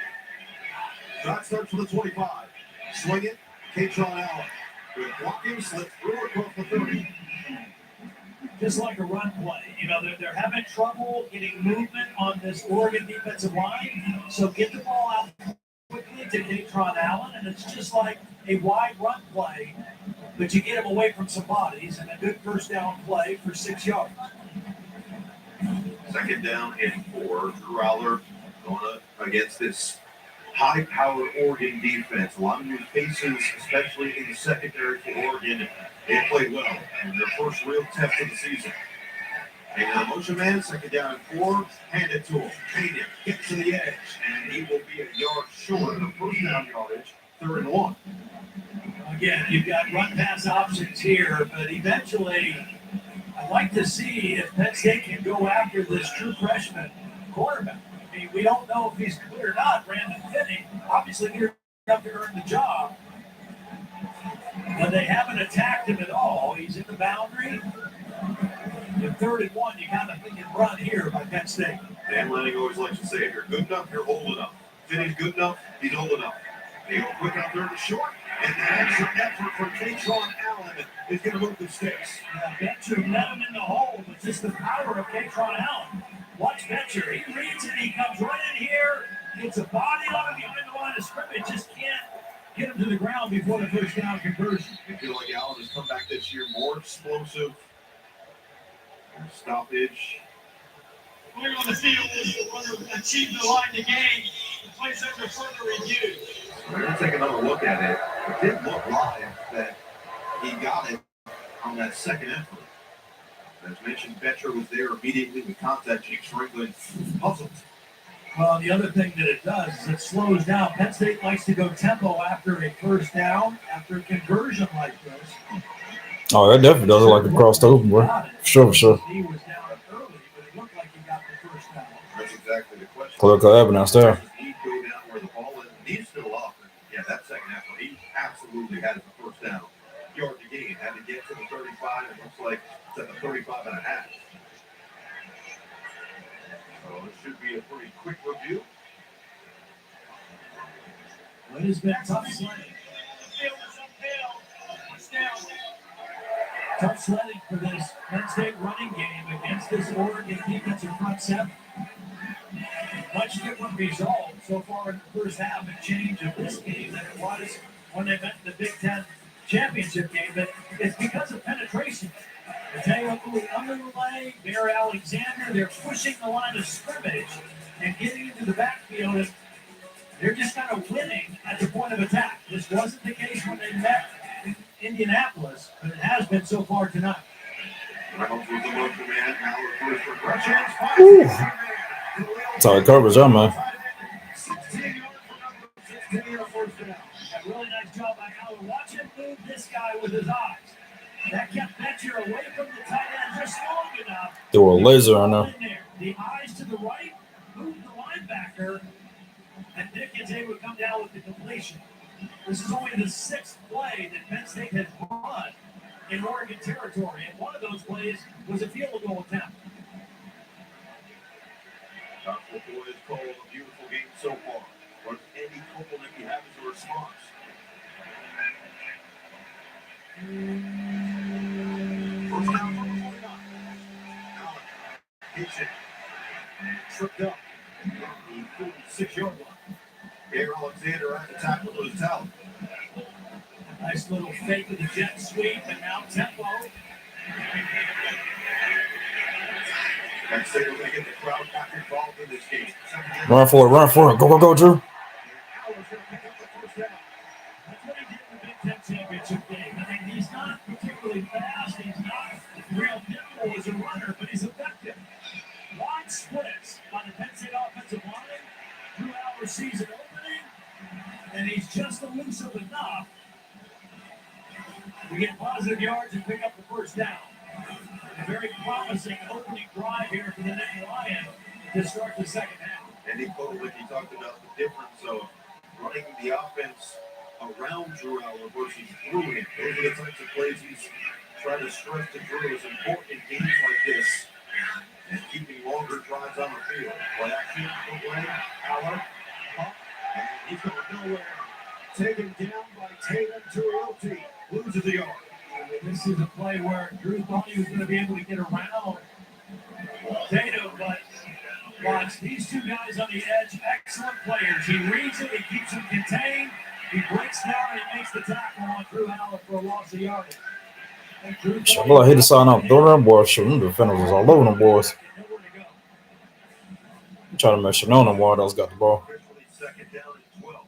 Shot starts for the 25. Swing it, Katron Allen. Good blocking, slips through across the 30. Just like a run play. You know, they're having trouble getting movement on this Oregon defensive line. So get the ball out quickly to Katron Allen, and it's just like a wide run play, but you get him away from some bodies, and a good first down play for 6 yards. Second down and 4. Drew Aller going up against this high-powered Oregon defense. A lot of new faces, especially in the secondary for Oregon. They played well in their first real test of the season. And the motion man, second down and 4, hand it to him. Pena gets to the edge, and he will be a yard short of first down yardage, 3rd and 1. Again, you've got run-pass options here, but eventually I'd like to see if Penn State can go after this true freshman quarterback. I mean, we don't know if he's good or not, Brandon Finney. Obviously, you're enough to earn the job. But they haven't attacked him at all. He's in the boundary. In 3rd and 1, you kind of think and run here by Penn State. Dan Lanning always likes to say, if you're good enough, you're old enough. Finney's good enough, he's old enough. They go quick out there to short, and the extra effort from Katron Allen is going to move the sticks. Betcher met him in the hole, but just the power of Katron Allen. Watch Betcher. He reads it. He comes right in here, gets a body on him behind the line of scrimmage, just can't get him to the ground before the first down conversion. I feel like Allen has come back this year more explosive. Stoppage. Player on the field is the runner that achieved the line to gain. The play's under further review. We're going to take another look at it. It did look live that he got it on that second effort. As mentioned, Betcher was there immediately with contact. Jake Ringland puzzled. Well, the other thing that it does is it slows down. Penn State likes to go tempo after a first down, after a conversion like this. Oh, that definitely does look like it crossed over, bro. For sure. He was down early, but it looked like he got the first down. That's exactly the question. Clear cut evidence there. Does he go down where the ball is? He's still up. Yeah, that second effort, he absolutely had the first down. Yard to gain. Had to get to the 35. It looks like it's at the 35 and a half. So it should be a pretty quick review. It has been tough sledding. Tough sledding for this Penn State running game against this Oregon defensive front seven. Much different result so far in the first half and change of this game than it was when they met the Big Ten championship game. But it's because of penetration. Mateo Underlay, Bear Alexander, they're pushing the line of scrimmage and getting into the backfield. And they're just kind of winning at the point of attack. This wasn't the case when they met in Indianapolis, but it has been so far tonight. Reynolds with the motion man. Now the first progression. Solid coverage, huh, man? 16 yards for number 16 on first down. A really nice job by Allen. Watch him move this guy with his eyes. That kept Betcher away from the tight end just long enough. Threw a laser on there. The eyes to the right, moved the linebacker, and Dickens able to come down with the completion. This is only the 6th play that Penn State has run in Oregon territory, and one of those plays was a field goal attempt. Dr. Boyd has called a beautiful game so far. What any compliment you have as a response? First down from the 49. Allen hits it and tripped up on the 6-yard line. Bear Alexander at the tackle to his talent. Nice little fake with the jet sweep, and now tempo. Penn State will get the crowd back involved in this game. Run for it, run for it. Go, go, go, Drew. Allen's going to pick up the first down. That's what he did in the Big Ten championship game. I mean, he's not particularly fast. He's not real nimble as a runner, but he's effective. Wide splits by the Penn State offensive line. Drew Aller sees an opening, and he's just elusive enough to get positive yards and pick up the first down. A very promising opening drive here for the Nittany Lions to start the second half. And he talked about the difference of running the offense around Drew Aller versus through him. Those are the types of plays he's trying to stress to Drew is important in games like this. And keeping longer drives on the field. Play action, away, Aller, pump, and he's going nowhere. Taken down by Tatum Tuioti. Loses the yard. This is a play where Drew thought he was going to be able to get around Tatum, but watch these two guys on the edge, excellent players. He reads it, he keeps him contained, he breaks down, and he makes the tackle on Drew Aller for a loss of yardage. Well, I hate to sign up. Throw them boys. Shoot, them defenders was all over them boys. I'm trying to make sure none of them Wild else got the ball. Second down and 12.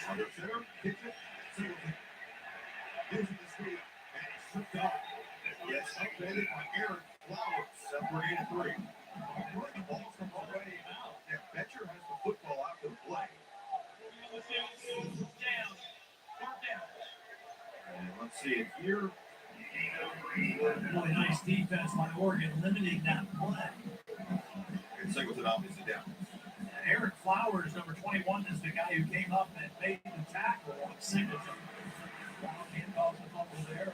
Under center, kicks it, Singleton. Losing the speed, and he's stripped off. Yes, upended by Aaron Flowers, separated 3. Where the ball's from already out. And Betcher has the football after the play. And let's see it here. Really nice defense by Oregon, limiting that play. And Singleton obviously down. And Eric Flowers, number 21, is the guy who came up and made the tackle on Singleton. Handoff the fumble there.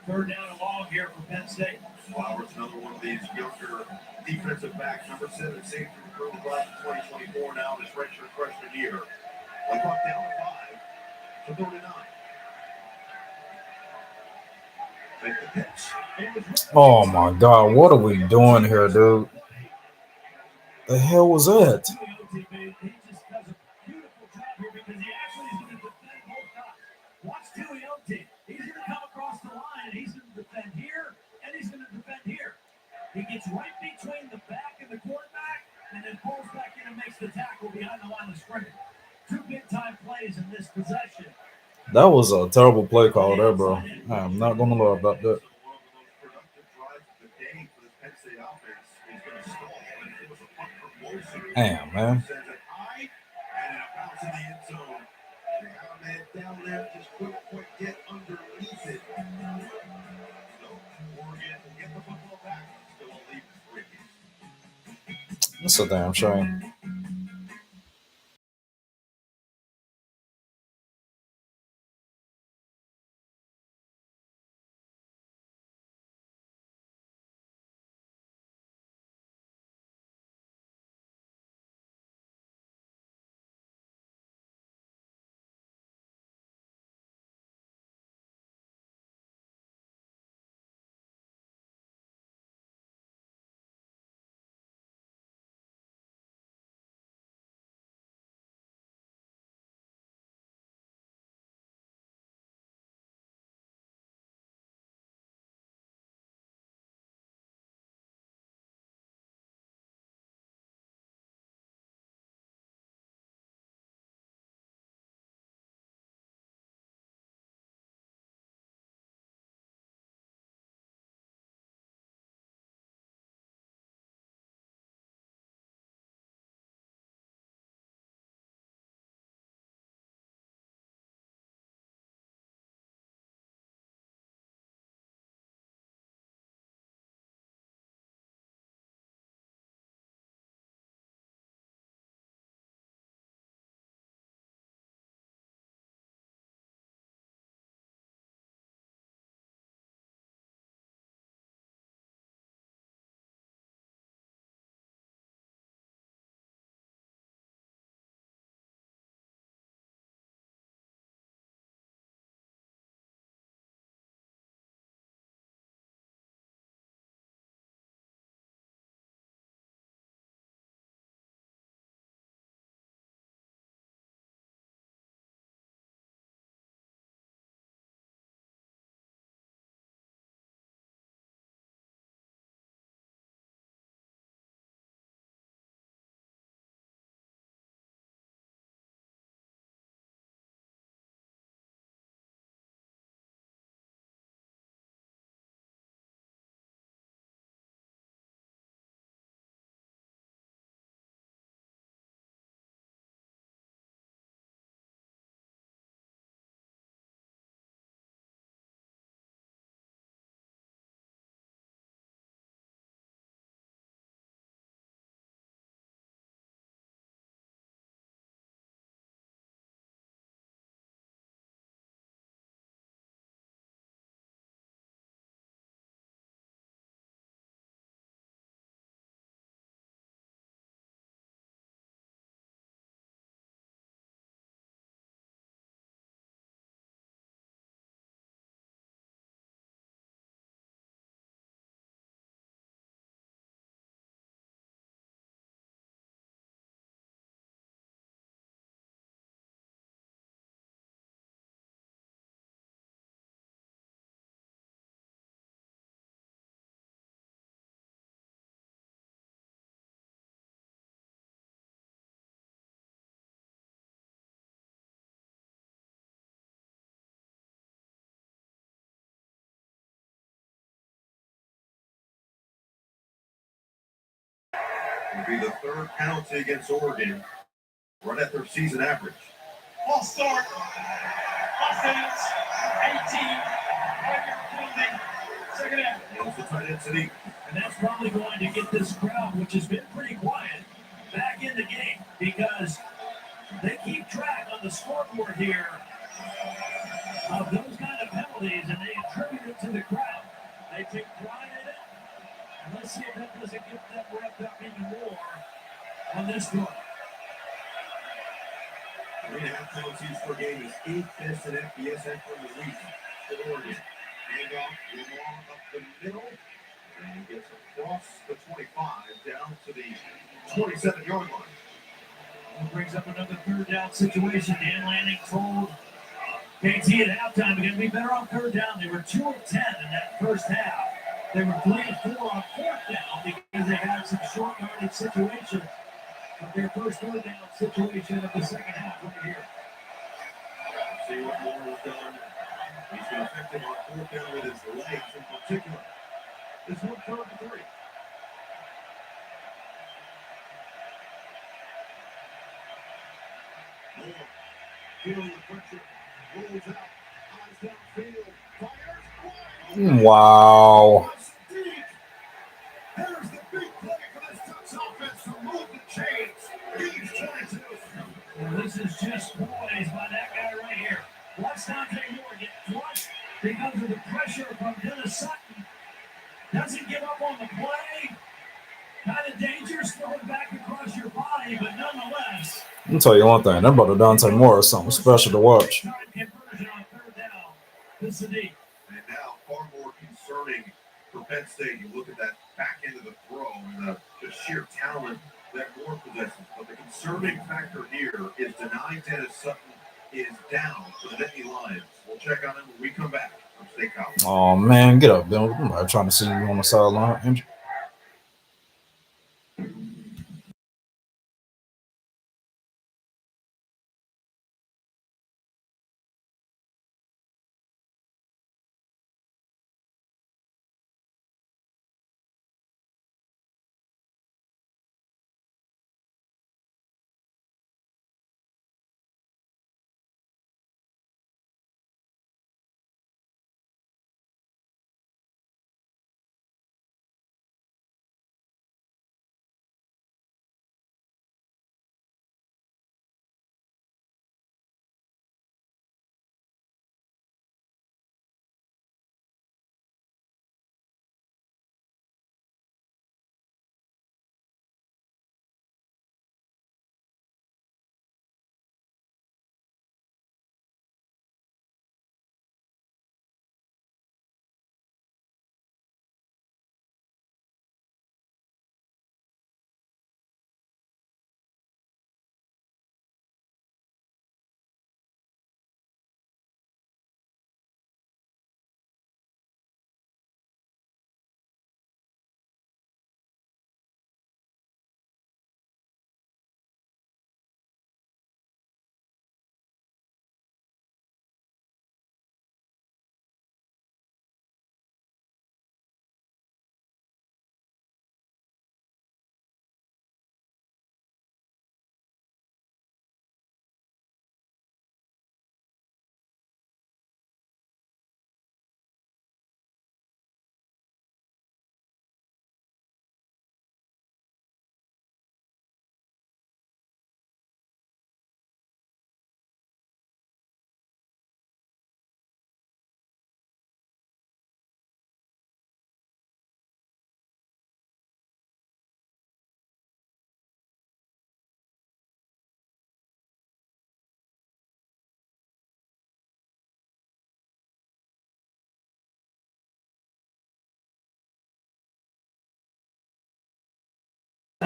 Third down and long here for Penn State. Flowers, another one of these younger defensive backs, number 7, safety recruited class of 2024 now in his redshirt freshman year. They brought down to 5 to 39. Take the pitch. Oh my God, what are we doing here, dude? The hell was that? He just does a beautiful job here because he actually is going to defend both sides. Watch Tuioti. He's going to come across the line and he's going to defend here and he's going to defend here. He gets right between the back and the quarterback and then pulls back in and makes the tackle behind the line of scrimmage. Two big-time plays in this possession. That was a terrible play call there, bro. I'm not gonna lie about that. One of the most productive drives of the day for the Penn State offense is going to stall. And it was a punt from Wilson. Damn, man. Sends it high and it bounces in the end zone. They have a man down there, just couldn't quite get underneath it. So Oregon will get the football back. Still a lead for 3 games. That's a damn shame. It'll be the third penalty against Oregon, right at their season average. False start. Offense, 18. Right-yard penalty. Second half. It's the tight end Sadiq. And that's probably going to get this crowd, which has been pretty quiet, back in the game because they keep track on the scoreboard here of those kind of penalties, and they attribute it to the crowd. They take pride in it, and let's see if that doesn't get them wrapped up even more on this one. 3.5 penalties per game is 8th best in FBS and from the region for Oregon. Handoff, Lamar up the middle, and he gets across the 25 down to the 27-yard line. That brings up another third down situation. Dan Lanning told KT at halftime, they're going to be better on third down. They were 2 of 10 in that first half. They were 3 of 4 on fourth down because they had some short yardage situation of their first third down situation of the second half right here. See what Moore has done. He's been effective on fourth down with his legs in particular. This one, 3rd and 3. Moore feeling the pressure, rolls out, eyes downfield, fires. Wow. There's the big play for this Ducks offense to move the chains. Huge 22. And this is just poised by that guy right here. Watch Dante Moore get flushed because of the pressure from Dennis Sutton. Doesn't give up on the play. Kind of dangerous throwing back across your body, but nonetheless. I'll tell you one thing, that brother Dante Moore is something special to watch. Conversion on third down. This is deep. And now far more concerning for Penn State. You look at that back end of the throw and the sheer talent that Moore possesses. But the concerning factor here is denying Dennis Sutton is down for the Nittany Lions. We'll check on him when we come back from State College. Oh man, get up, Bill. I'm not trying to see you on the sideline.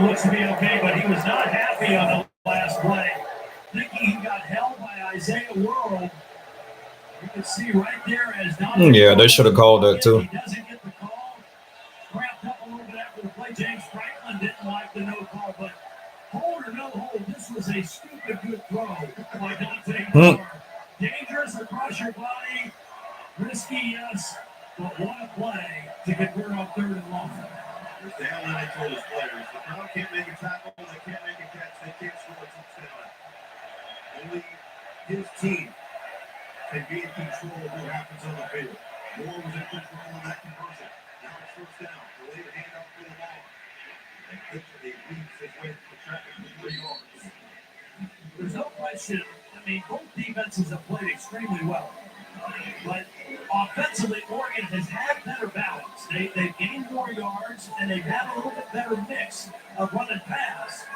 Looks to be okay, but he was not happy on the last play. Thinking he got held by Isaiah World. You can see right there as Donald. Yeah, they should have called that too. He doesn't get the call. Cramped up a little bit after the play. James Franklin didn't like the no call, but hold or no hold, this was a stupid good throw by Dante Moore. Dangerous across your body. Risky, yes, but what a play to convert on third and long. There's Stanley and told his players, the crowd can't make a tackle, they can't make a catch, they can't score a touchdown. Only his team can be in control of what happens on the field. Moore was in control of that conversion. Now it's first down. Delayed handoff for the ball. And quickly weaves his way through traffic for 3 yards. There's no question. I mean, both defenses have played extremely well. But offensively, Oregon has had better balance. They've gained more yards, and they've had a little bit better mix of run and pass.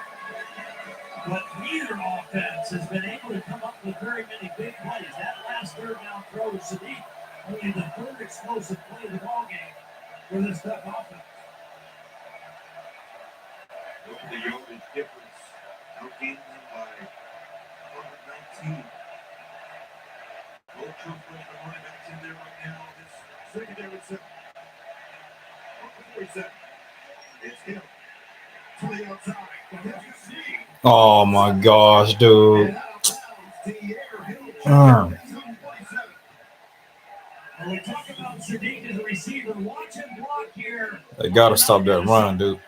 But neither offense has been able to come up with very many big plays. That last third down throw to Sadiq, only the third explosive play of the ballgame for this tough offense. Look at the yardage difference. Outgained them by 119. Both true freshman running backs in there right now. This secondary set. 47. It's him. To the outside. Oh my gosh, dude. When we talk about Sadiq as a receiver, watch him block here. They gotta stop that run, dude.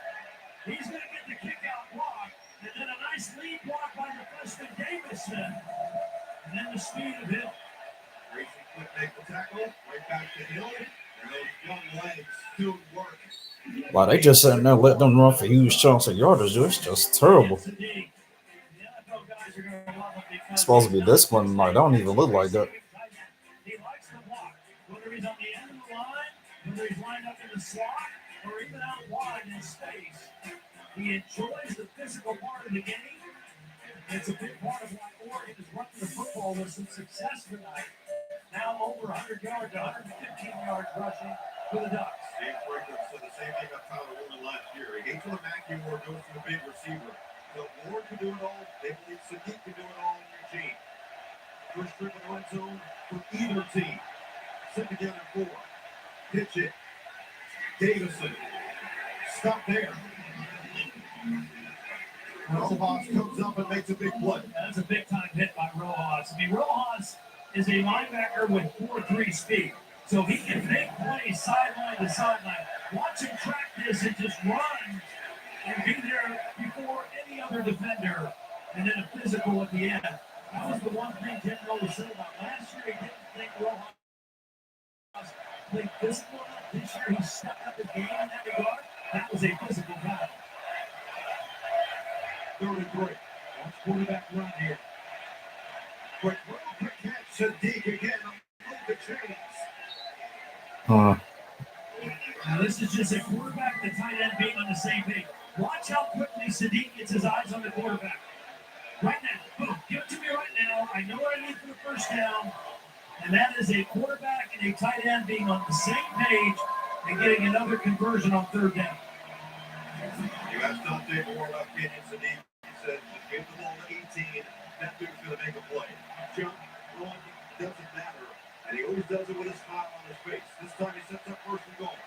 He's going to get the kick out block, and then a nice lead block by the freshman Davison. And then the speed of Hill. Racing quick make the tackle. Right back to Hill. And those young legs still work. Like they just sitting there let them run for huge chunks of yardage, dude. It's just terrible. It's supposed to be this one. Like, don't even look like that. He likes the block. Whether he's on the end of the line, whether he's lined up in the slot, or even out wide in space, he enjoys the physical part of the game. It's a big part of why Oregon is running the football with some success tonight. Now over 100 yards, 115 yards rushing for the Ducks. Dave Franklin said the same thing about Tyler Warren last year. He hates when a Mackey Ward goes to the big receiver. So Ward can do it all. They believe Sadiq can do it all in Eugene. First trip in the red zone for either team. Second down and 4. Pitch it. Davison. Stop there. Rojas comes up and makes a big play. That's a big-time hit by Rojas. I mean, Rojas is a linebacker with 4.3 speed. So he can make plays sideline to sideline. Watch him track this and just run and be there before any other defender. And then a physical at the end. That was the one thing Jim Rose said about last year. He didn't think Rojas played physical enough. This year he stepped up the game in that regard. That was a physical battle. 3rd and 3. Watch quarterback run here. Quick catch. Sadiq again. The chains. Now this is just a quarterback and tight end being on the same page. Watch how quickly Sadiq gets his eyes on the quarterback. Right now. Boom. Give it to me right now. I know what I need for the first down. And that is a quarterback and a tight end being on the same page and getting another conversion on 3rd down. You asked Dante Moore about Kenyon Sadiq. He said, just give the ball to 18. That dude's going to make a play. Jump, run, doesn't matter. And he always does it with a smile on his face. This time he sets up 1st and goal.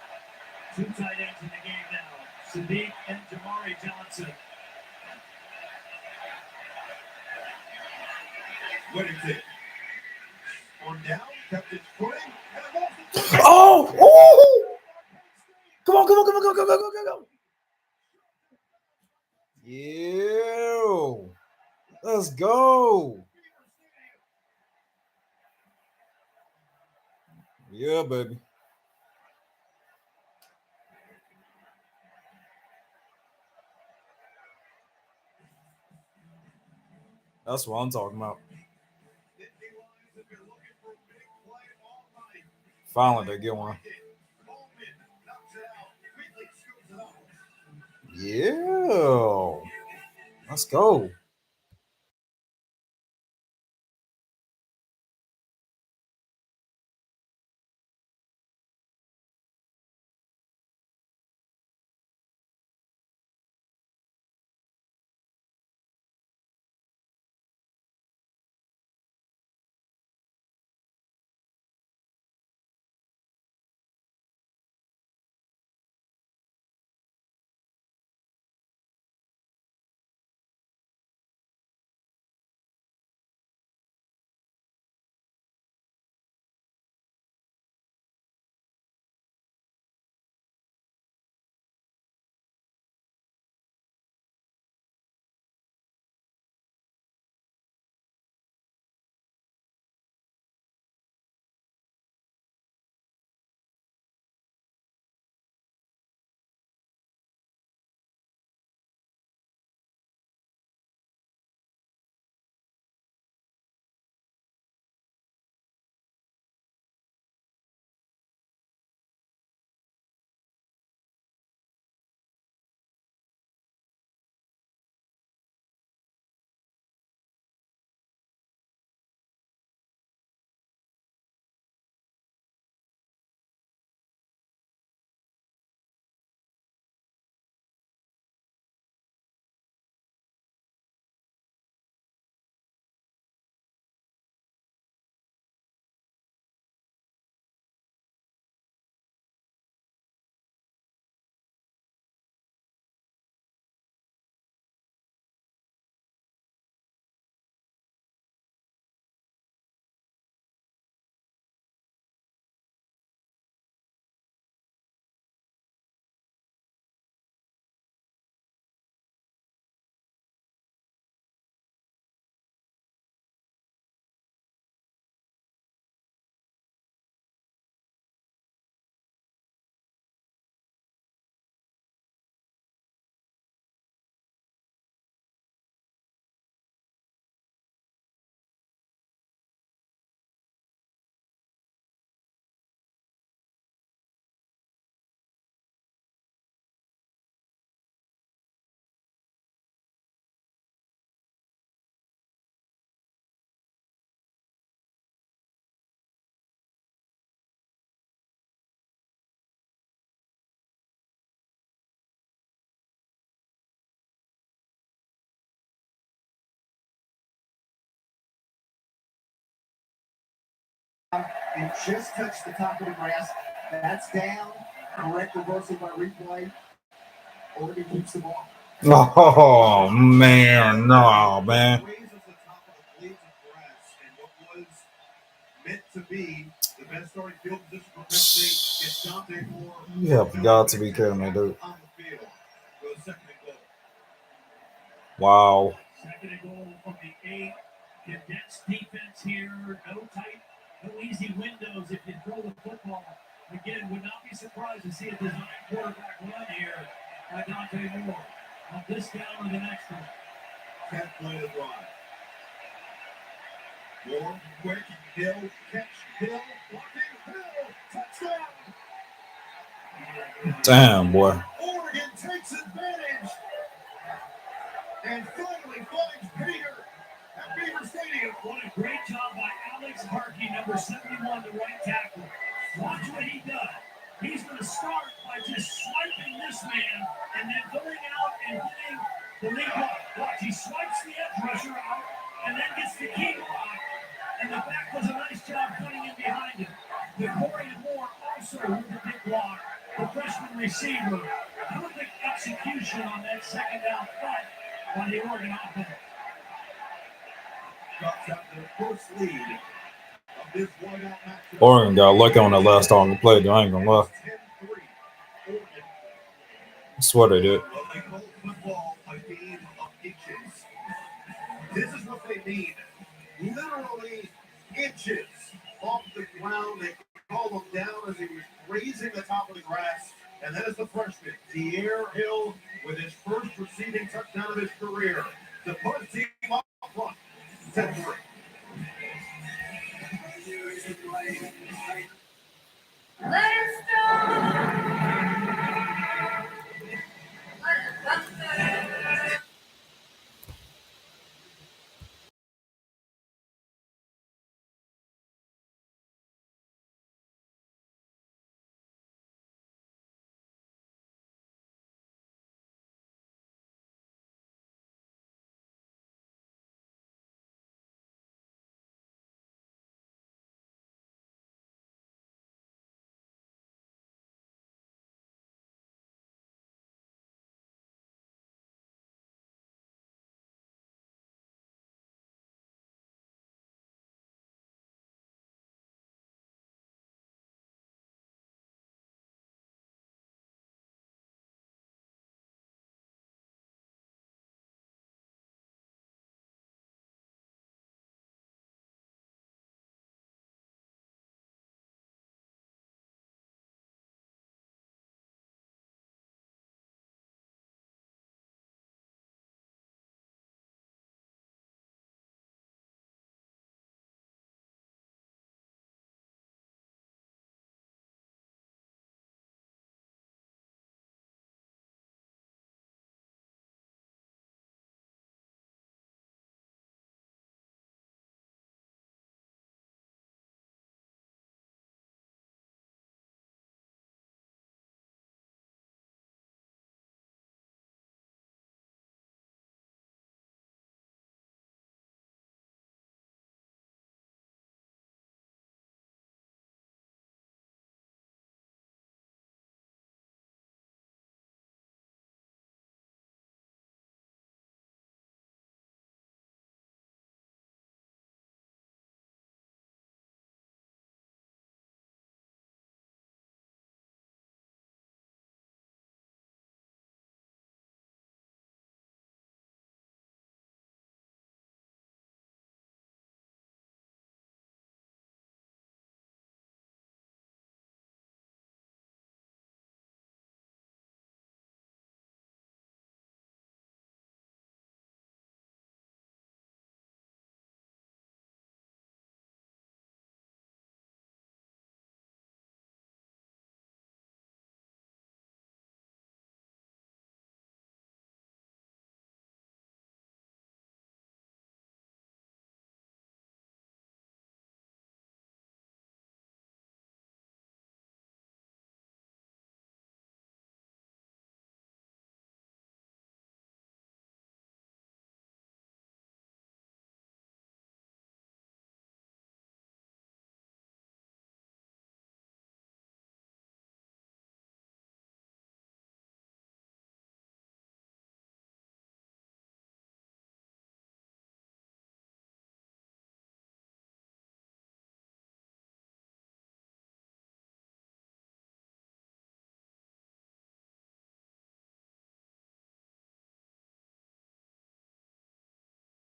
2 tight ends in the game now. Sadiq and Jamari Johnson. Whittington. On down, kept his footing. Oh! Oh! Come on, come on, come on, go, go, go, go, go, go. Yeah. Let's go. Yeah, baby. That's what I'm talking about. Finally, they get one. Yeah. Let's go. It just touched the top of the grass. That's down. Correct reversal by replay. Oregon keeps the ball. Oh man, no man. Raises the top of the blades of grass, and what was meant to be the best starting field position for Penn State is Dante Moore. You have got to be kidding me, dude. On the field. Goes second and goal. Wow. Second and goal from the 8. Condensed defense here. No easy windows if you throw the football. Again, would not be surprised to see a design quarterback run here by Dante Moore. On this down or the next one. 10th play of the drive. Moore, quick, Hill, catch, Hill, blocking, Hill, touchdown! Damn, boy. Oregon takes advantage and finally finds Peter at Beaver Stadium. What a great job by Alex Harkey, number 71, the right tackle. Watch what he does. He's going to start by just swiping this man and then going out and getting the lead block. Watch, he swipes the edge rusher out and then gets the key block. And the back does a nice job cutting in behind him. Victoria Moore also with the big block. The freshman receiver. Perfect execution on that second down cut by the Oregon offense. Drops out their first lead of this whiteout matchup. Oregon got lucky on that last time we played. I ain't gonna lie. 10-3. Oregon. I swear they did. Well, they call football a game of inches. This is what they need. Literally inches off the ground. They called him down as he was grazing the top of the grass. And that is the freshman, Tierre Hill, with his first receiving touchdown of his career. To put his team up front. 10-3. Let's go!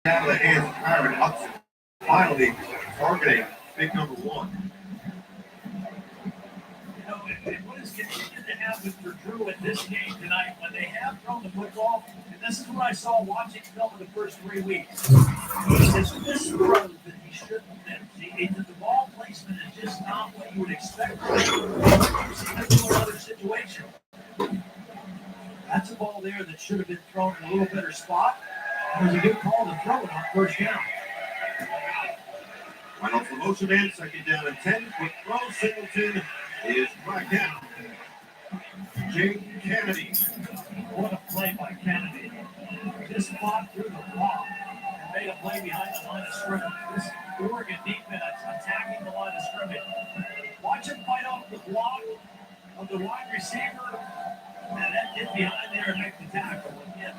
out of the hands of Kyron Hudson. Finally targeting big number one. You know, and what is continuing to happen for Drew in this game tonight, when they have thrown the football, and this is what I saw watching film in the first 3 weeks. It's this throw that he shouldn't miss. The ball placement is just not what you would expect from him. Another situation. That's a ball there that should have been thrown in a little better spot. It was a good call to throw it on first down. Right off the motion in, second down and 10. Quick throw, Singleton is back down. Jake Kennedy. What a play by Kennedy. Just fought through the block and made a play behind the line of scrimmage. This Oregon defense attacking the line of scrimmage. Watch him fight off the block of the wide receiver, and then get behind there and make the tackle. Again,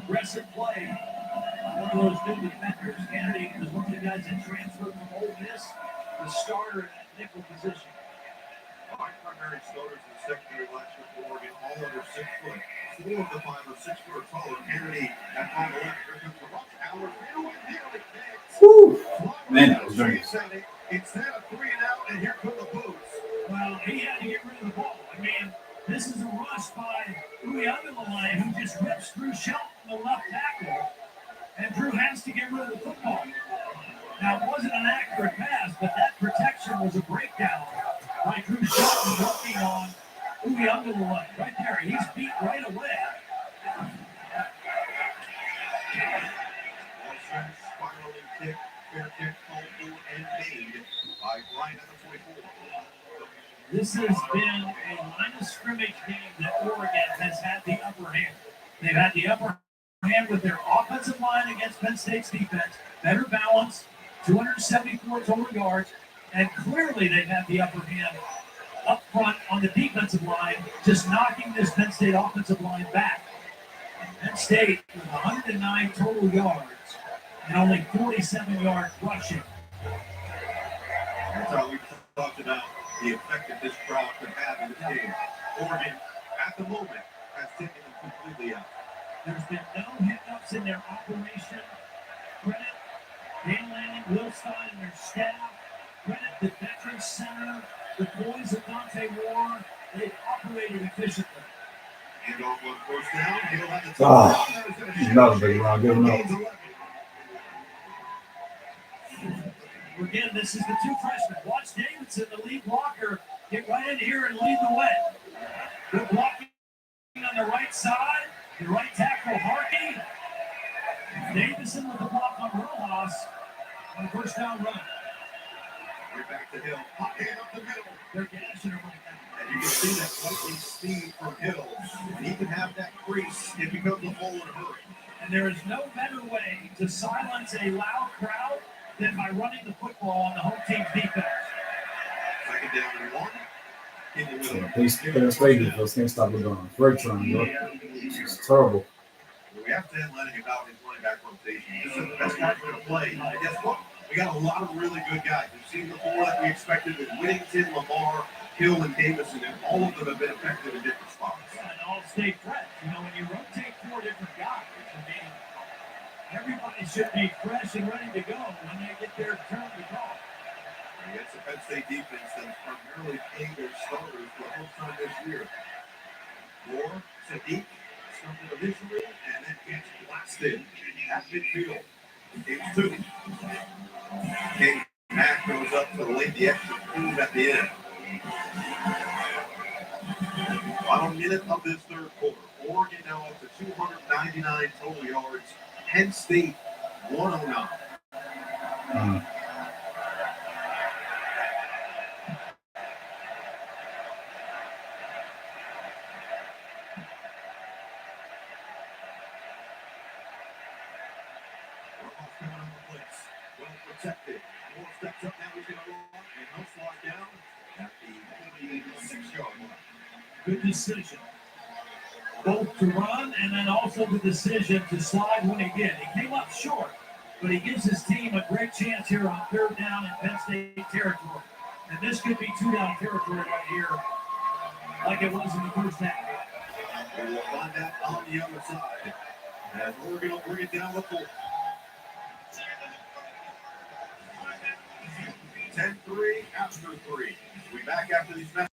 aggressive play. One of those new defenders. Kennedy was one of the guys that transferred from Ole Miss, the starter in that nickel position. Five primary starters in the secondary last year for Oregon, all under 6 foot. 4 of the 5 are 6 foot or taller. Kennedy at 5'11". Here comes the rush. Howard nearly connects. Woo! Man, that was dirty. Instead of 3 and out, and here come the boots. Well, he had to get rid of the ball. I mean, this is a rush by Uiagalelei, who just rips through Shelton, the left tackle, and Drew has to get rid of the football. Now, it wasn't an accurate pass, but that protection was a breakdown by Drew Shelton working on Uiagalelei. Right there, he's beat right away. Spiraling kick, fair kick, called for and made by Bryant at the 44. This has been a line of scrimmage game that Oregon has had the upper hand. They've had the upper hand with their offensive line against Penn State's defense, better balance, 274 total yards, and clearly they've had the upper hand up front on the defensive line, just knocking this Penn State offensive line back. Penn State with 109 total yards and only 47 yards rushing. That's how we talked about the effect that this crowd could have in this game. Oregon, at the moment, has taken them completely out. There's been no hiccups in their operation. Credit Dan Lanning, Will Stein, and their staff. Credit the Veterans Center, the boys of Dante Moore. They've operated efficiently. And off on first down, he'll have the top. Another big round. Give him up. Again, this is the two freshmen. Watch Davidson, the lead blocker, get right in here and lead the way. Good blocking on the right side. The right tackle, Harkey. Davison with the block on Rojas on the first down run. Right back to Hill. Hot hand up the middle. They're gashing him right now. And you can see that lightning speed from Hill. When he can have that crease, it becomes a hole in a hurry. And there is no better way to silence a loud crowd than by running the football on the home team's defense. Second down and 1. In the middle. Penn State defense can't stop it going. Great trying, bro. It's terrible. We have to end Lanning about his running back rotation. This is the best guys we're going to play. And guess what? We got a lot of really good guys. We've seen the 4 that we expected with Whittington, Lamar, Hill, and Davison, and all of them have been effective in different spots. And all stay fresh. You know, when you rotate 4 different guys, I mean, everybody should be fresh and ready to go when they get their turn to call. Against the Penn State defense that is primarily paying their starters for the first time this year. Moore, Sadiq, stumbled initially, and then gets blasted at midfield. It's 2. Kate Mack goes up to lead the extra move at the end. Final minute of this third quarter. Oregon now up to 299 total yards. Penn State 109. Well protected. Moore steps up now. He's going to run and he'll slide down at the 46-yard line. Good decision. Both to run and then also the decision to slide when he did. He came up short, but he gives his team a great chance here on third down in Penn State territory. And this could be 2-down territory right here, like it was in the first half. And we'll find that on the other side. As Oregon will bring it down with 4. 10-3 after 3. We'll be back after these messages.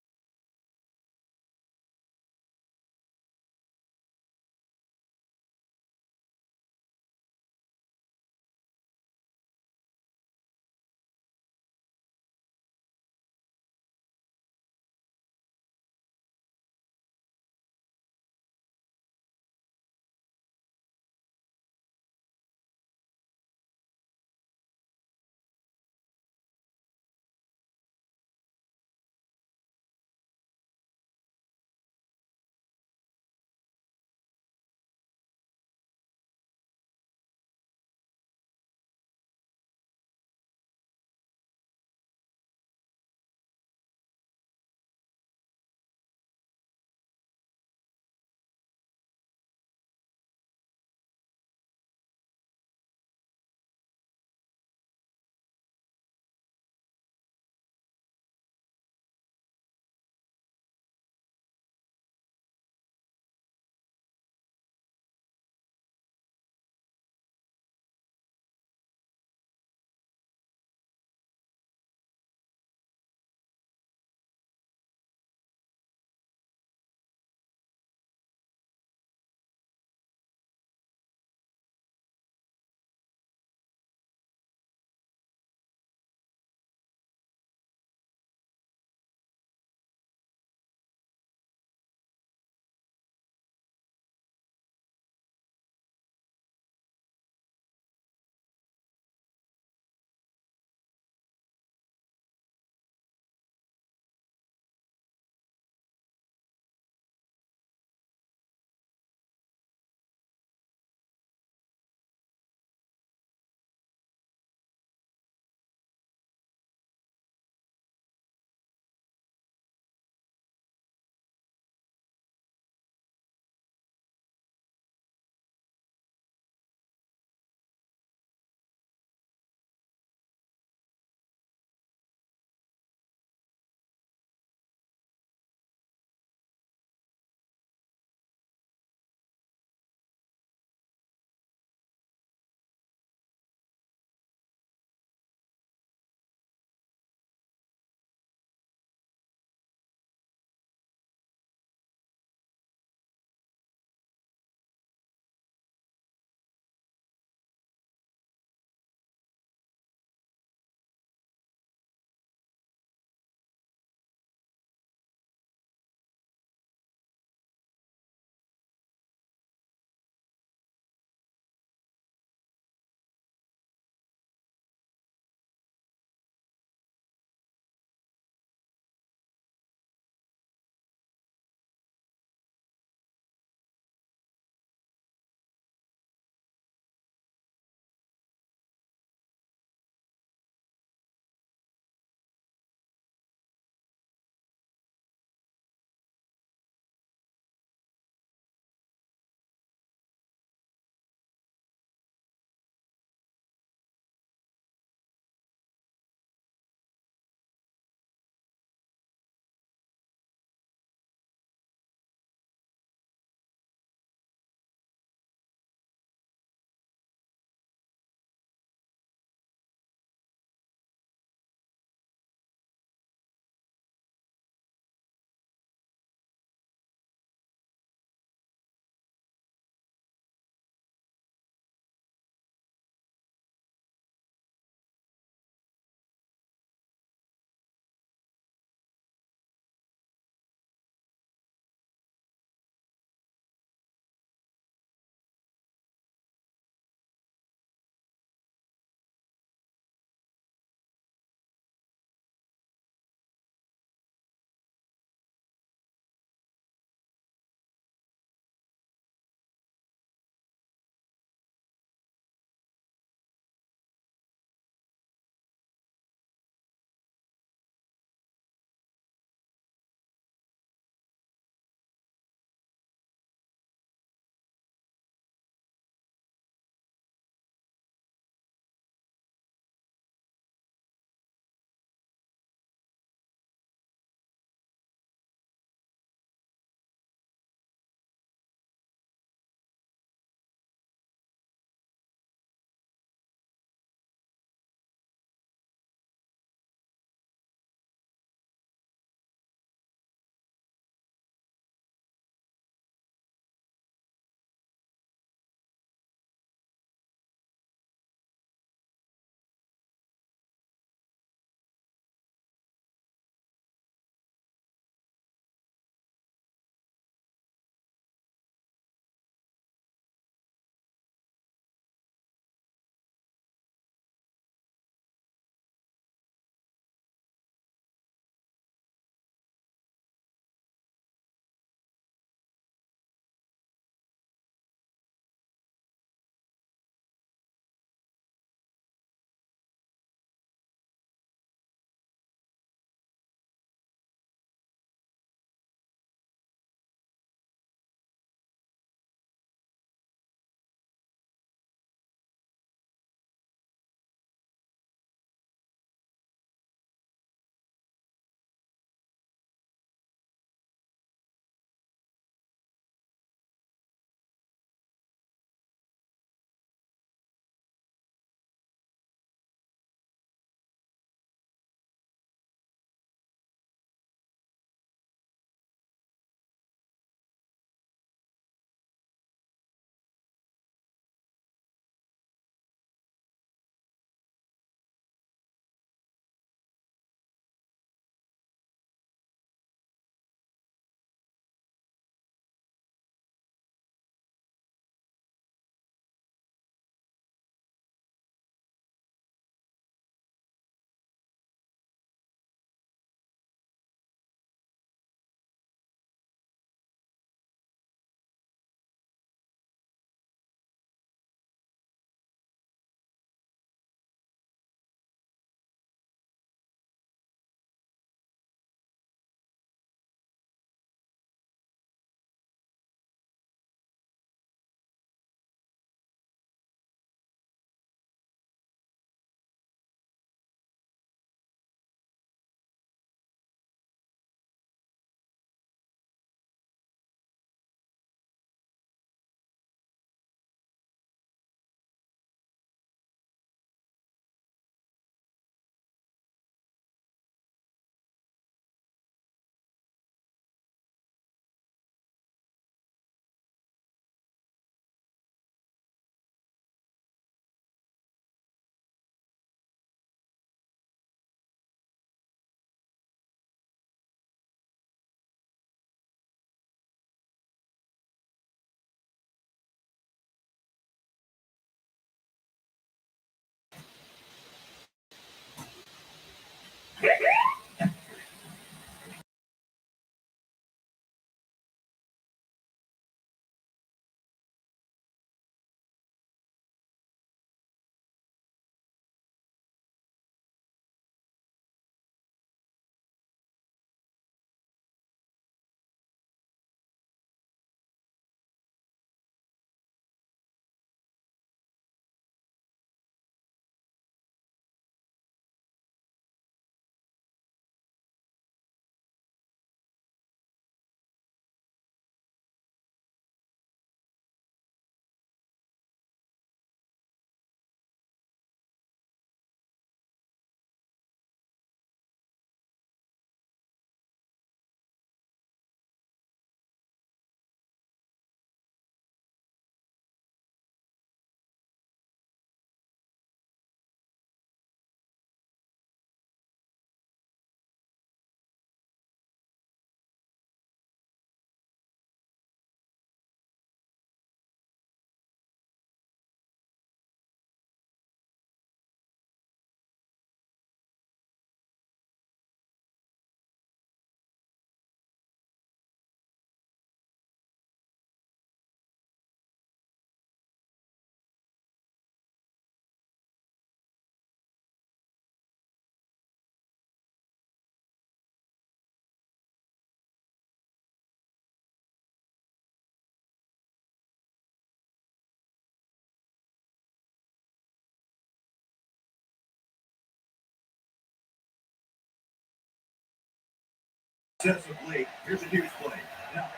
success of late. Here's a huge play. Yeah.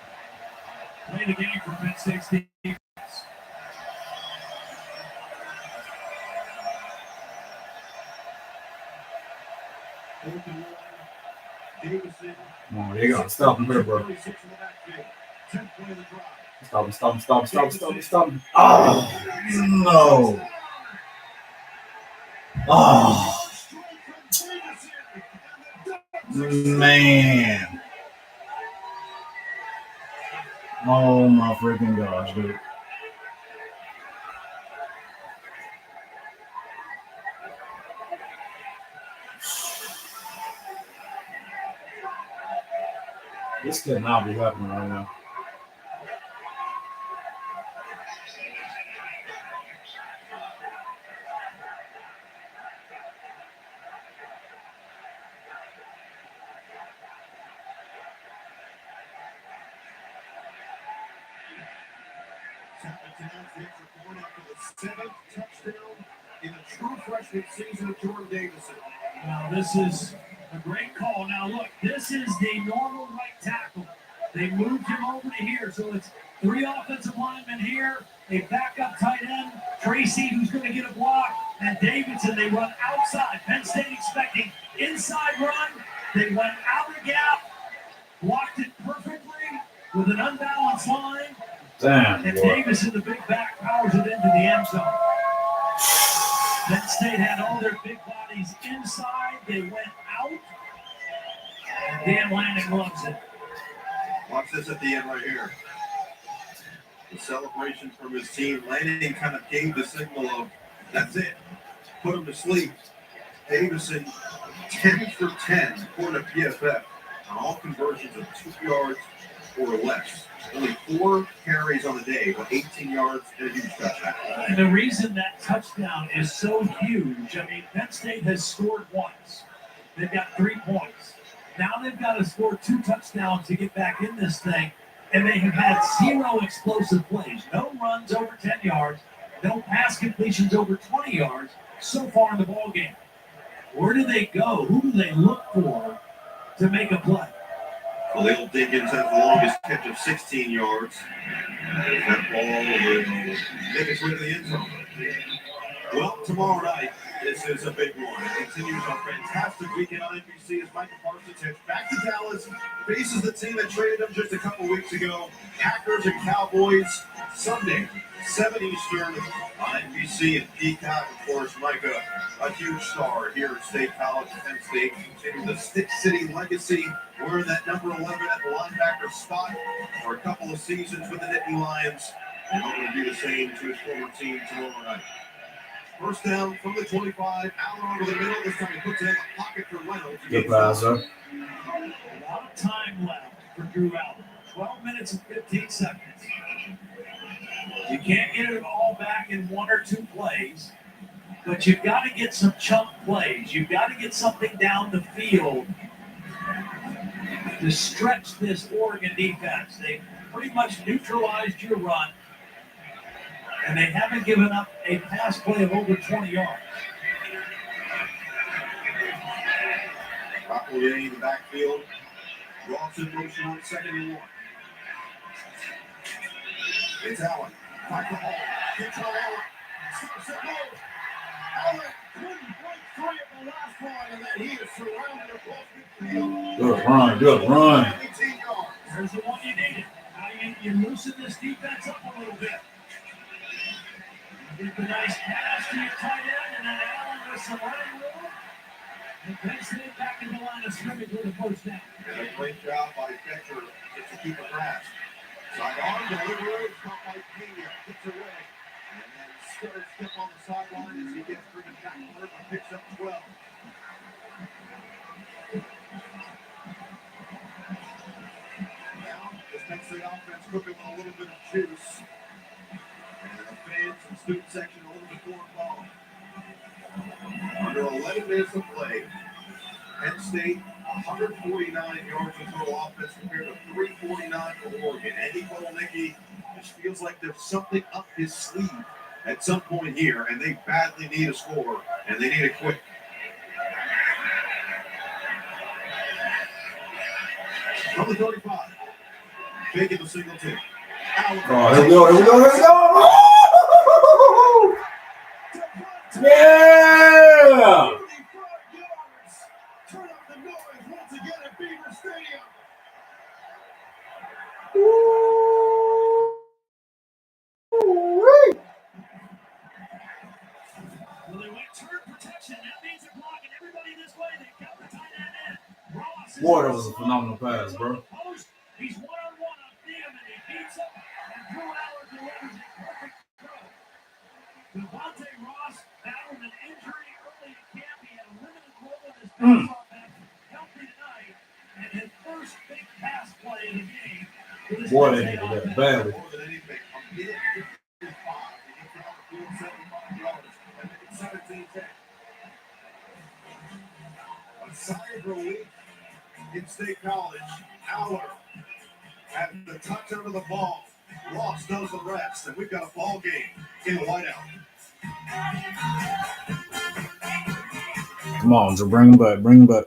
Play the game for Penn State's defense. Open line. Davison. Oh, you gotta stop him here, bro. 26 in the backfield. 10th play of the drive. Stop him. Oh, no. Oh, man. Oh, my freaking gosh, dude. This cannot be happening right now. Seventh touchdown in the true freshman season of Jordan Davison. Now, this is a great call. Now, look, this is the normal right tackle. They moved him over to here, so it's 3 offensive linemen here, a backup tight end, Tracy, who's going to get a block, and Davidson. They run outside. Penn State expecting inside run. They went out of gap, blocked it perfectly with an unbalanced line. Damn, And boy. Davison, the big back, powers it into the end zone. Penn State had all their big bodies inside. They went out. And Dan Lanning loves it. Watch this at the end right here. The celebration from his team. Lanning kind of gave the signal of, that's it. Put him to sleep. Davison, 10 for 10, according to PFF, on all conversions of 2 yards or less. Only 4 carries on the day, but 18 yards and a huge touchdown. And the reason that touchdown is so huge, I mean, Penn State has scored once. They've got 3 points. Now they've got to score 2 touchdowns to get back in this thing, and they have had 0 explosive plays. No runs over 10 yards, no pass completions over 20 yards so far in the ballgame. Where do they go? Who do they look for to make a play? Khalil Dinkins has the longest catch of 16 yards. That ball will make its way to the end zone. Well, tomorrow night, this is a big one. It continues a fantastic weekend on NBC as Michael Parsons heads back to Dallas, faces the team that traded him just a couple weeks ago. Packers and Cowboys, Sunday, 7 Eastern on NBC and Peacock. Of course, Micah, a huge star here at State College. Penn State continue the Stick City legacy. We're in that number 11 at the linebacker spot for a couple of seasons with the Nittany Lions. And we're going to do the same to his former team tomorrow night. First down from the 25, Allen over the middle. This time he puts it in the pocket for Reynolds. Good pass, sir. A lot of time left for Drew Allen. 12 minutes and 15 seconds. You can't get it all back in 1 or 2 plays, but you've got to get some chunk plays. You've got to get something down the field to stretch this Oregon defense. They pretty much neutralized your run, and they haven't given up a pass play of over 20 yards. Rockwell getting in the backfield. Ross in motion on 2nd and 1. It's Allen. Back the ball. Gets on Allen. Stops it low. Allen couldn't break free of the last one, and then he is surrounded across midfield. Good run. 18 yards. There's the one you needed. Now you loosen this defense up a little bit. Get the nice pass to your tight end, and then Allen with some running room. And Penn State back in the line of scrimmage with a first down. And a great job by Becker just to keep it fast. Side on delivery, caught by Pena, gets away. And then stutter step on the sideline as he gets through the tackler and picks up 12. Now, this Penn State offense cooking with a little bit of juice. And the fans and student section a little bit more involved. Under 11 minutes of play, Penn State 149 yards of total offense compared to 349 for Oregon. Andy Kotelnicki just feels like there's something up his sleeve at some point here, and they badly need a score, and they need it quick. the 35. Faking the single two. Oh, here we go. Here we go. Here we go. Yeah. 35 yards. Turn up the noise once again at Beaver Stadium. Well, they went turn protection. That means they're blocking everybody this way. They got the tight end in. Ross is Boy, that was a phenomenal pass, bro. He's one-on-one on Needham, and he beats him. And Drew Aller delivers a perfect throw. Devontae Ross battled an injury early in camp. He had a limited role in his pass offense. Healthy tonight. And his first big pass play of the game. Boy, they needed that badly. More than anything, a minute 55. He gets out the field 75 yards. And make it 17-10. A sigh of relief in State College. Aller at the touch under the ball. Ross does the rest, and we've got a ball game in the whiteout. Come on, so bring him back. Bring him back.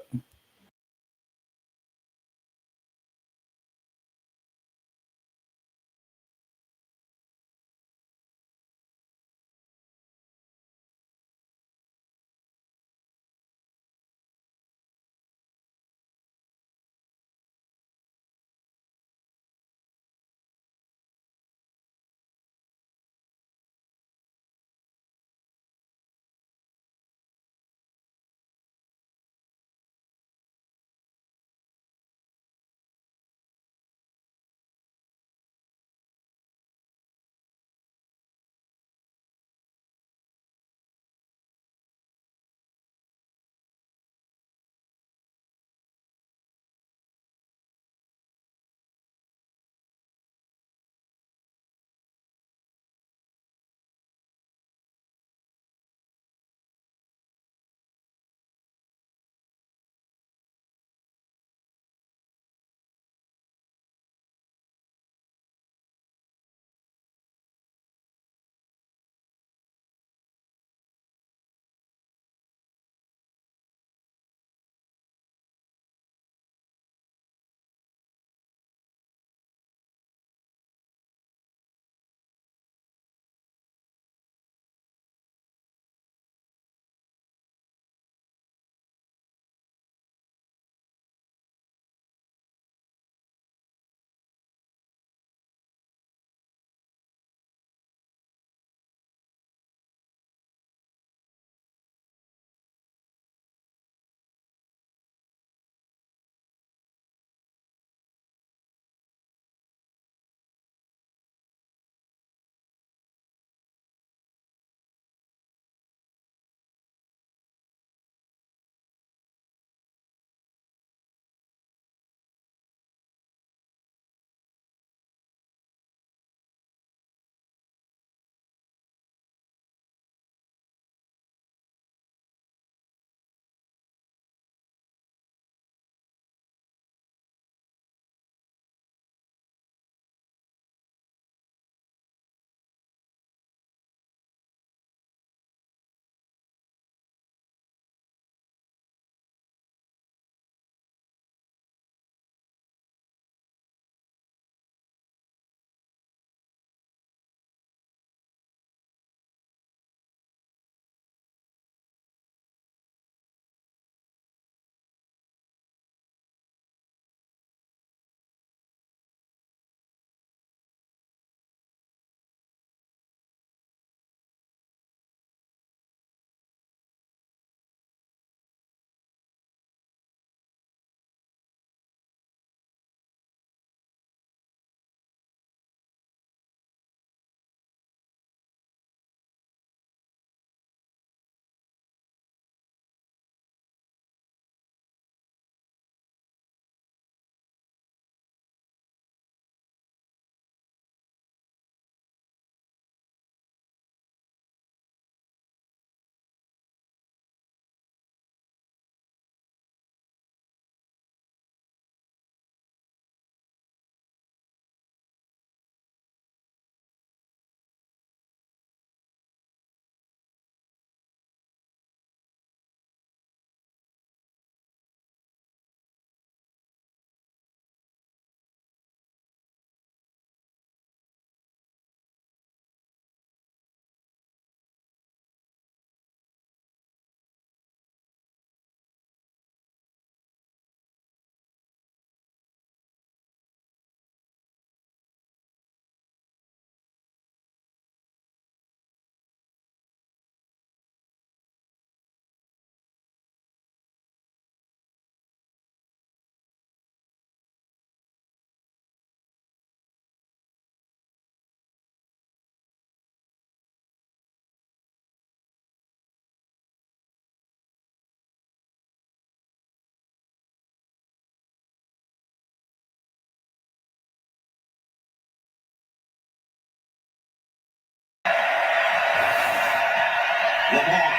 Lamar.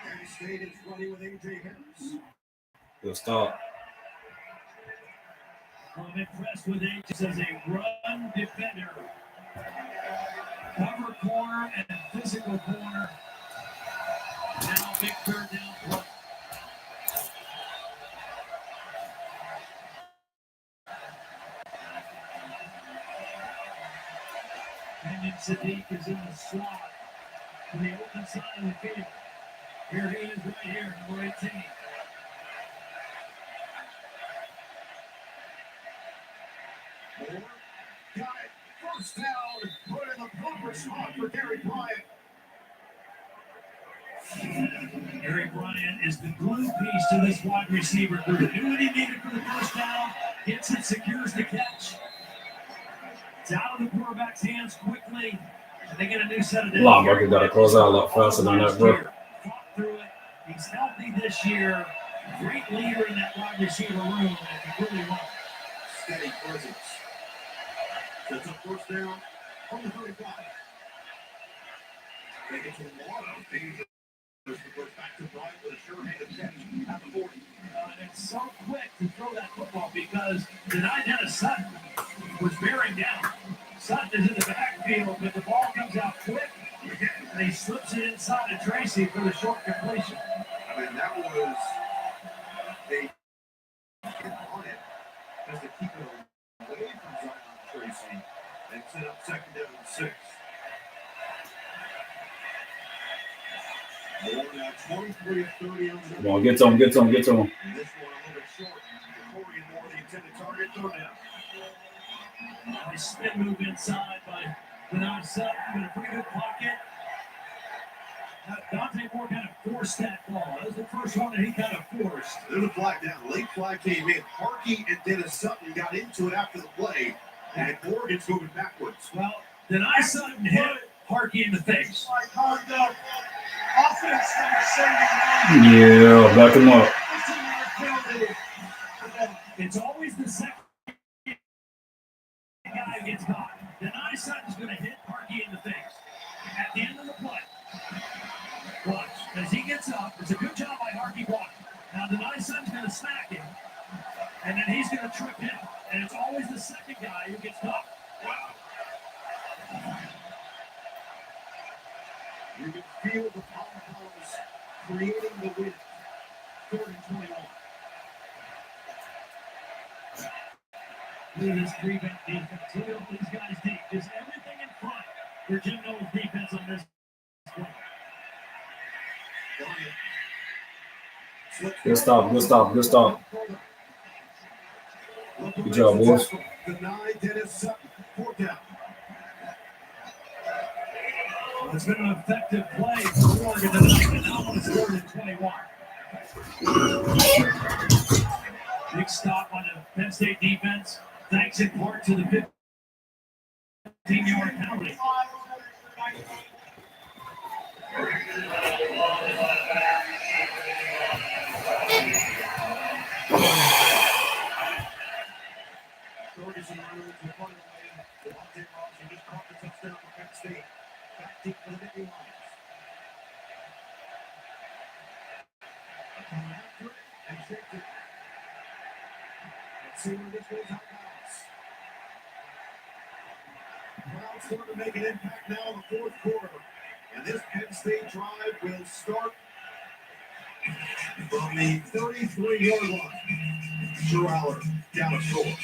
Penn State is running with A.J. Harris. Good start. I'm impressed with H as a run defender. Cover corner and physical corner. Now big third down play. Kenyon Sadiq is in the slot to the open side of the field. Here he is right here, number 18. Moore got it. First down. Put in the proper spot for Gary Bryant. Gary Bryant is the glue piece to this wide receiver group. Knew what he needed for the first down. Gets it, secures the catch. It's out of the quarterback's hands quickly. And they get a new set of downs. Linebacker got to close out a lot faster than that, bro. Fought through it. He's healthy this year. Great leader in that wide receiver room. And if you really want Steady presence. Sets up first down on the 35. They get to Lamar. Dangerous. Back to Bryant with a sure-handed catch at the 40. and it's so quick to throw that football because denied Dennis Sutton was bearing down. Sutton is in the backfield, but the ball comes out quick, and he slips it inside of Tracy for the short completion. I mean, that was a hit on it just to keep it away from Zion Tracy and set up second down and 6. More now 23 of 30 on the Come on, get to him. And this one a little bit short. Corey and Moore, the intended target, throw down. Nice spin move inside by Denard Sutton in a pretty good pocket. Dante Moore kind of forced that ball. That was the first one that he kind of forced. There's a flag down. Late flag came in. Harkey and Dennis Sutton got into it after the play, and Morgan's moving backwards. Well, Denard Sutton hit Harkey in the face. Like conduct. Offense from the safety. Yeah, back him up. It's always the second guy who gets caught. Denard Sutton's going to hit Harkey in the face at the end of the play. Watch, as he gets up, it's a good job by Harkey blocking. Now Denard Sutton's going to smack him, and then he's going to trip him. And it's always the second guy who gets caught. You can feel the powerhouse creating the win. 3rd and 21. Look at this three-back defense. Look at all these guys deep. Just everything in front for Jim Knowles' defense on this play. Good stop, good stop, good stop. Good job, boys. Deny Dennis Sutton. 4th down. Well, it's been an effective play for Oregon tonight, and now it's 3rd and 21. Big stop on the Penn State defense, thanks in part to the 15-yard penalty. Ferguson moves the front of the lane. Devontae Robinson just caught the touchdown for Penn State. Back deep for the Nittany Lions. Coming after it and shaped it. Let's see where this goes out bounds. Browns starting to make an impact now in the 4th quarter. And this Penn State drive will start from the 33-yard line. Drew Aller down a score.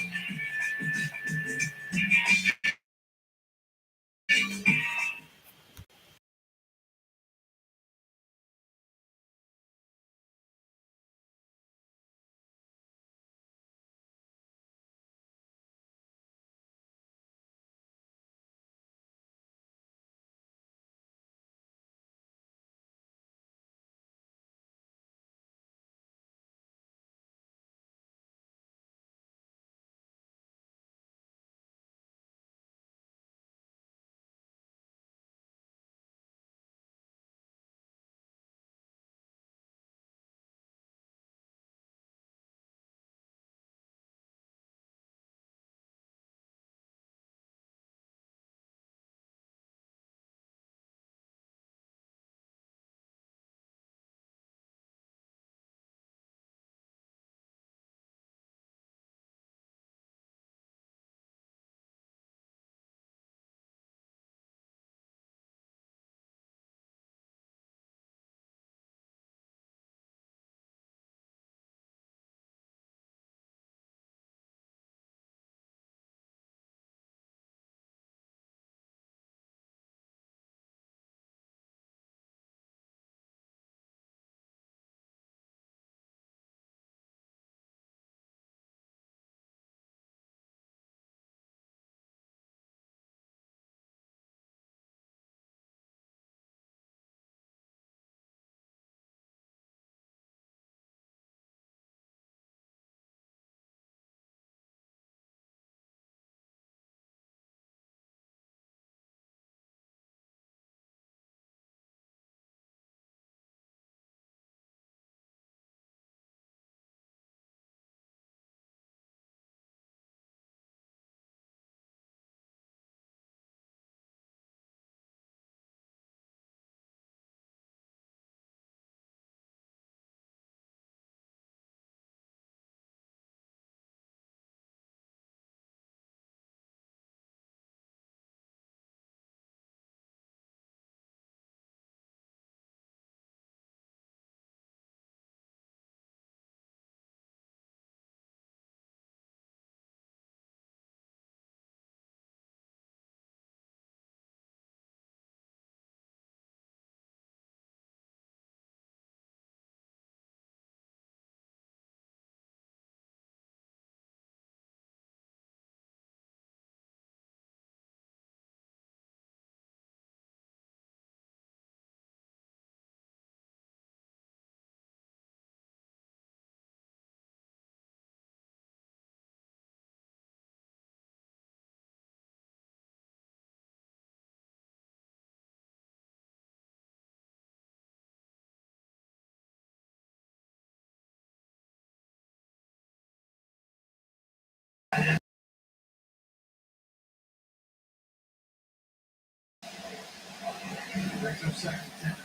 brings up second and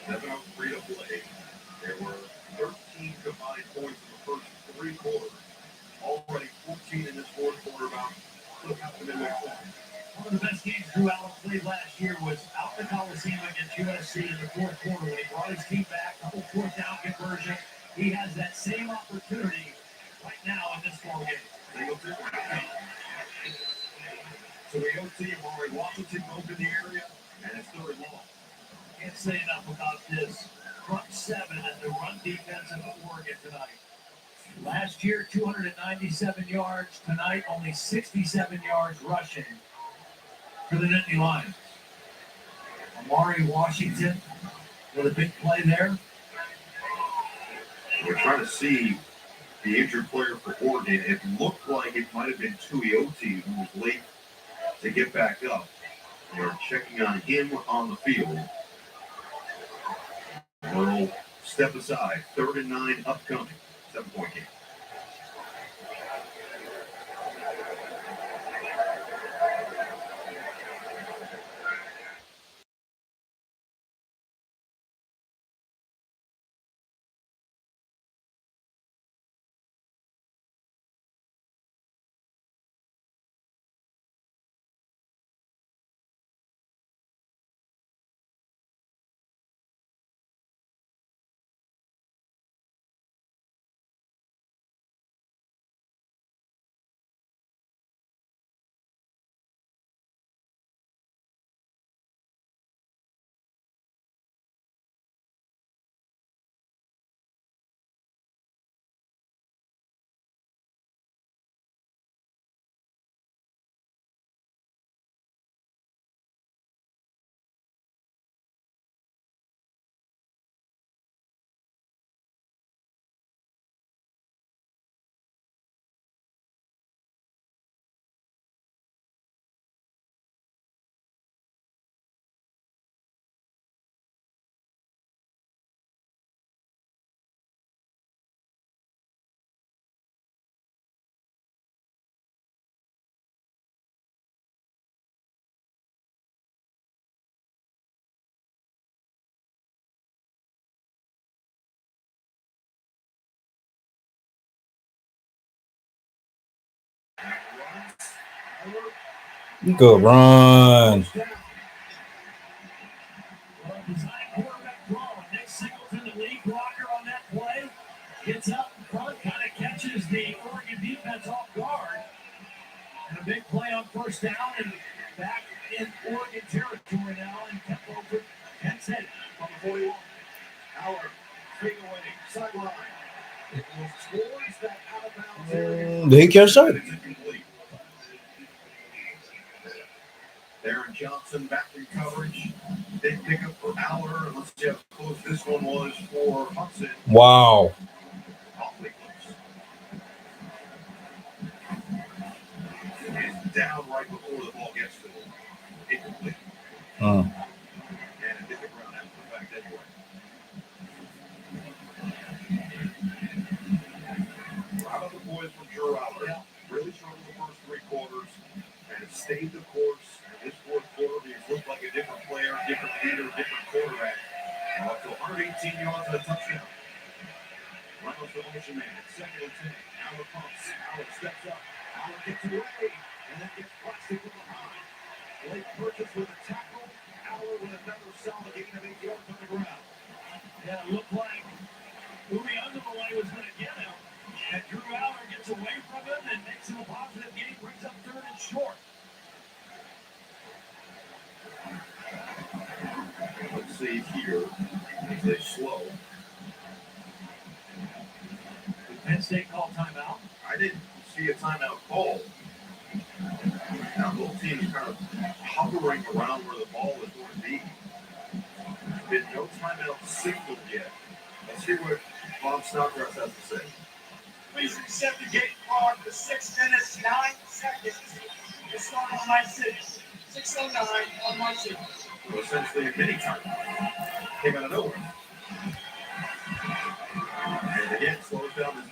10. 7:03 to play. There were 13 combined points in the first three quarters. Already 14 in this fourth quarter, about the midway point. One of the best games Drew Allen played last year was out in the Coliseum against USC in the fourth quarter when he brought his team back, couple fourth down conversion. He has that same opportunity right now in this ball game. So we go see Amari Washington moved in the area, and it's third and long. Can't say enough about this front seven and the run defense of Oregon tonight. Last year, 297 yards. Tonight, only 67 yards rushing for the Nittany Lions. Amari Washington with a big play there. We're trying to see the injured player for Oregon. It looked like it might have been Tuioti who was late to get back up. They're checking on him on the field. We'll step aside. 3rd and 9 upcoming. 7-point game. Good run. Well, design quarterback throw. Nick Singleton, the lead blocker on that play, gets up in front, kind of catches the Oregon defense off guard. And a big play on first down and back in Oregon territory now and kept over Penn's head On the 41. Howard, straight away, sideline. It was towards that out of bounds area. Did he catch that? It's incomplete. Aaron Johnson back in coverage. Big pickup for Aller. Let's see how close this one was for Hudson. Wow. Awfully close. It's down right before the ball gets to him. Incomplete. And it hit the ground after the fact anyway. How about the boys from Drew Aller? Really struggled the first three quarters and it stayed the course. And this fourth quarter, he looked like a different player, different leader, different quarterback. Up to 118 yards and a touchdown. Reynolds the motion man. 2nd and 10. Aller pumps. Aller steps up. Aller gets away and then gets plastic from behind. Late purchase with a tackle. Aller with another solid gain of 8 yards on the ground. Yeah, it looked like Louis Undermalay was going to get him. And Drew Aller gets away from him and makes him a positive gain, brings up 3rd and short. Let's see here. As they slow. Did Penn State call timeout? I didn't see a timeout call. Now both teams kind of hovering around where the ball is going to be. There's been no timeout signaled yet. Let's hear what Bob Snodgrass has to say. Please accept the gate card for 6 minutes, 9 seconds to start on my signal. 6:09 on my signal. So essentially a mini timeout. Came out of nowhere. And again, slows down the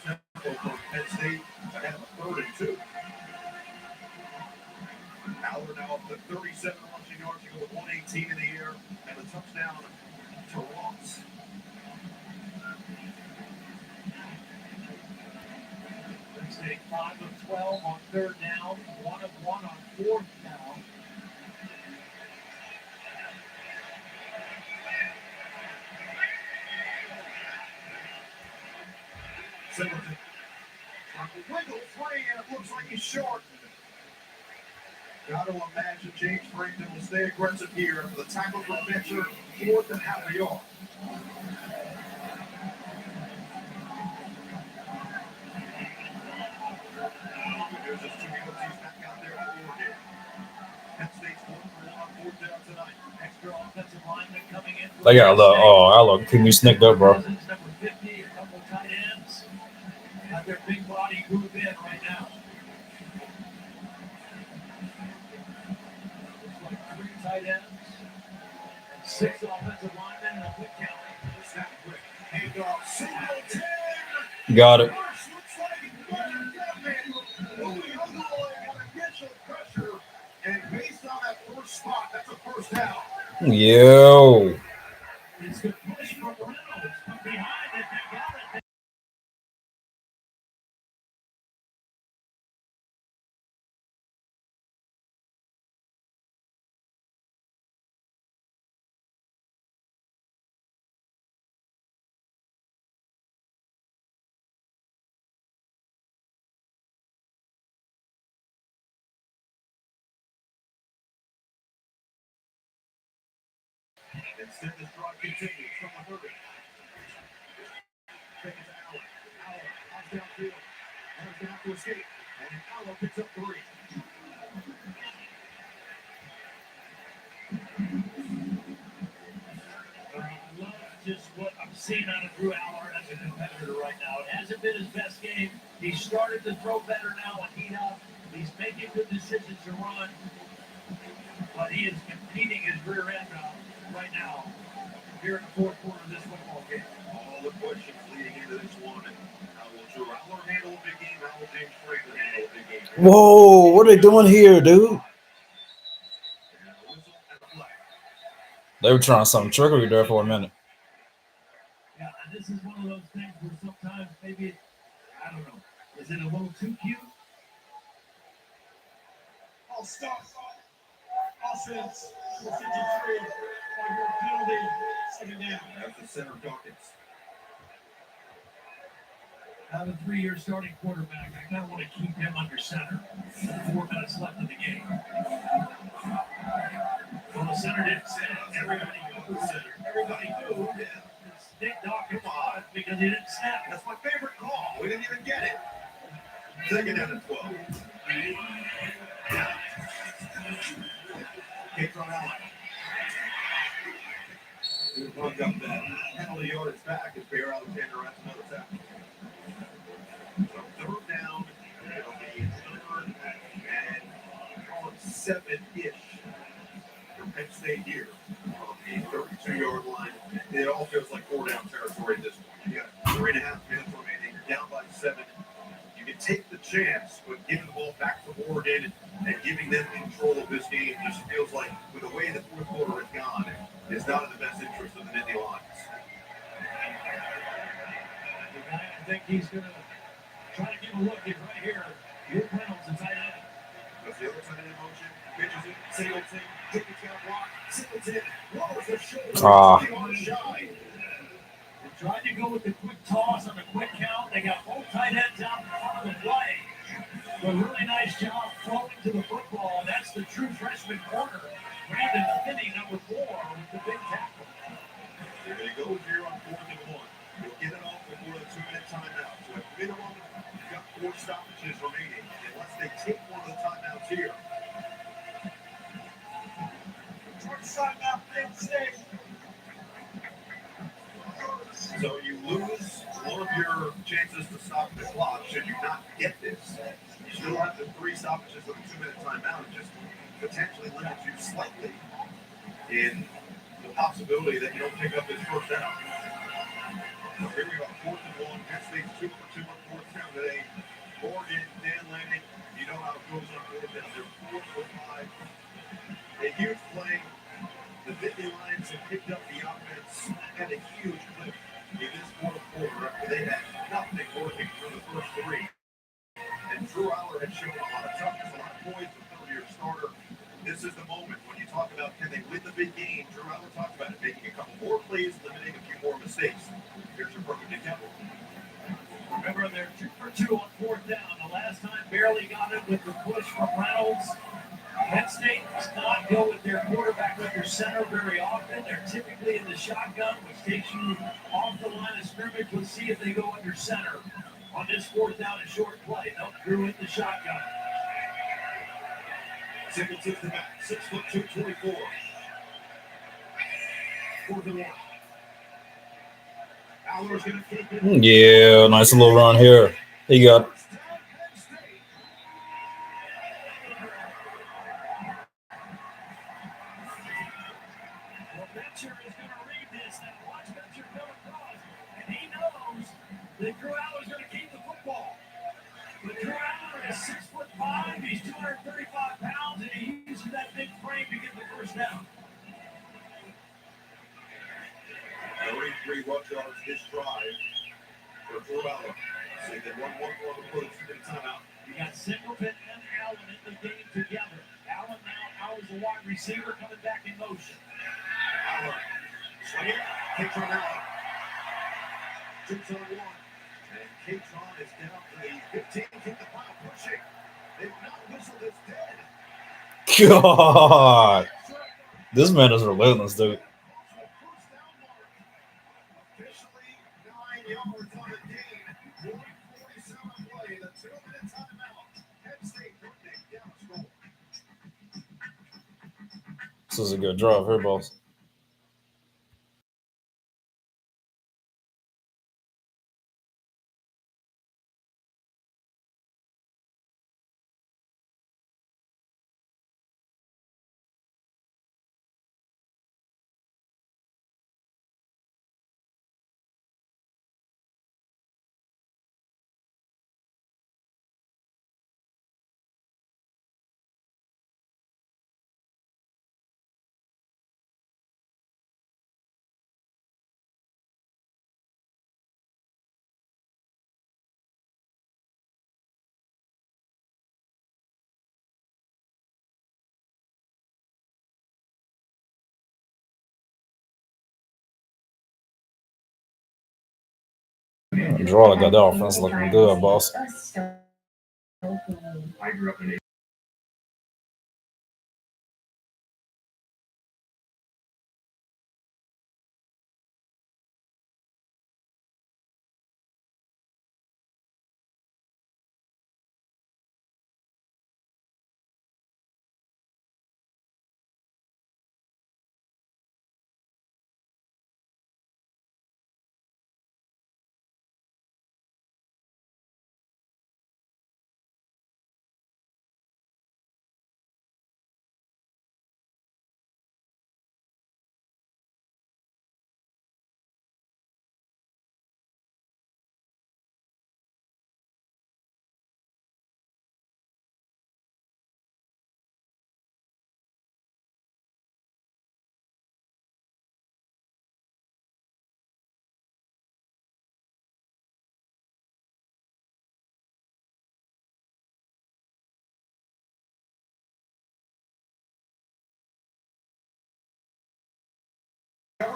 tempo from Penn State ahead of a 3rd and 2. Aller now up to 37 rushing yards to go with 1 118 in the air, and a touchdown to Ross. Let's say 5 of 12 on third down, 1 of 1 on fourth down. Singleton. Trying to wiggle free, and it looks like he's short. Got to imagine James Frankton will stay aggressive here after the tackle from Fetcher, fourth and half a yard. There's just two penalties back out there for Oregon. Penn State's 1 for 1 on fourth down tonight. Extra offensive lineman coming in. They got a little, I love keep me snicked up, bro. Number 50, a couple tight ends. Got their big body group in right now. Looks like 3 tight ends, 6 offensive linemen, and a quick count. Snap quick. Handoff. Singleton. Got it. First looks like moving on the line on initial pressure. And based on that first spot, that's a first down. Yo. It's good push from Reynolds. From behind it, they got it. Instead, this drive continues from the 30. Take it to Allen. Allen, off downfield. Allen's going to have to escape. And Allen picks up 3. I love just what I'm seeing out of Drew Aller as a competitor right now. It hasn't been his best game. He started to throw better now and heat up. He's making good decisions to run. But he is competing his rear end right now here in the fourth quarter of this football game. All the questions leading into this one. How will Drew Aller handle a big game? How will James Franklin handle a big game? Whoa, what are they doing here, dude? And a whistle and a flag. They were trying some trickery there for a minute. Yeah, and this is one of those things where sometimes maybe, I don't know, is it a little too cute? I'll stop. Offense, 53, penalty, second down. That's the center Dawkins. Out of a 3-year starting quarterback, I kind of want to keep him under center. 4 minutes left in the game. Well, the center didn't sit. Everybody knew the center. Everybody knew Nick Dawkins was because he didn't snap. That's my favorite call. We didn't even get it. Second down and 12. Kicks on Allen. Good run up that penalty yardage back as Bear Alexander has another tackle. So third down, it'll be third and call it 7-ish for Penn State here on the 32-yard line. It all feels like 4-down territory at this point. You got 3.5 minutes remaining. You're down by 7. You can take the chance, but giving the ball back to Oregon and giving them control of this game just feels like, with the way the fourth quarter has gone, is not in the best interest of the Nittany Lions. The guy I think he's going to try to give a look is right here. Luke Reynolds, the tight end. That's the other tight end in motion. Pitches it. Singleton. Tickets got blocked. Singleton lowers the shoulder. On the shy. They tried to go with the quick toss on the quick count. They got both tight ends out in front of the play. A really nice job throwing to the football. That's the true freshman corner. Brandon Finney, number 4, with the big tackle. They're going to go here on 4th and 1. You'll get it off before the 2-minute timeout. So at minimum, you've got 4 stoppages remaining. Unless they take one of the timeouts here. Short side now, Penn State. So you lose one of your chances to stop the clock. Should you not get this, you still have the 3 stoppages of the 2-minute timeout. It just potentially limits you slightly in the possibility that you don't pick up this first down. So here we go, 4th and 1. Penn State's 2 for 2 on 4th down today. Oregon, Dan Lanning, you know how it goes on 4th down. They're 4 for 5. A huge play have picked up the offense at a huge clip in this fourth quarter after they had nothing working for the first three. And Drew Aller had shown a lot of toughness, a lot of poise, a third-year starter. This is the moment when you talk about can they win the big game. Drew Aller talked about it, making a couple more plays, limiting a few more mistakes. Here's your perfect example. Remember, they're 2 for 2 on fourth down. The last time barely got it with the push from Reynolds. Penn State does not go with their quarterback under center very often. They're typically in the shotgun, which takes you off the line of scrimmage. Let's see if they go under center on this fourth down and short play. Nope, Drew in the shotgun. Singleton's the back, 6'2", 24. 4th and 1. Aller's going to take it. Yeah, nice little run here. He got Well, Betcher is going to read this. Now watch Betcher come across, and he knows that Drew Aller's going to keep the football. But Drew Aller is 6'5", he's 235 pounds, and he uses that big frame to get the first down. 33 rush yards this drive for Drew Aller. So they won one more before the 2-minute timeout. You got Singleton and Allen in the game together. Allen now out as a wide receiver coming back in motion. Aller swinging, Katron Allen. 2 on 1. And Katron is down to the 15. Keep the pile pushing. They will not whistle this dead. God. This man is relentless, dude. Officially 9 yards on the gain. 1:47 play. The 2-minute timeout. Penn State down score. This is a good drive here, boss. Draw got that offense looking good, boss. I grew up in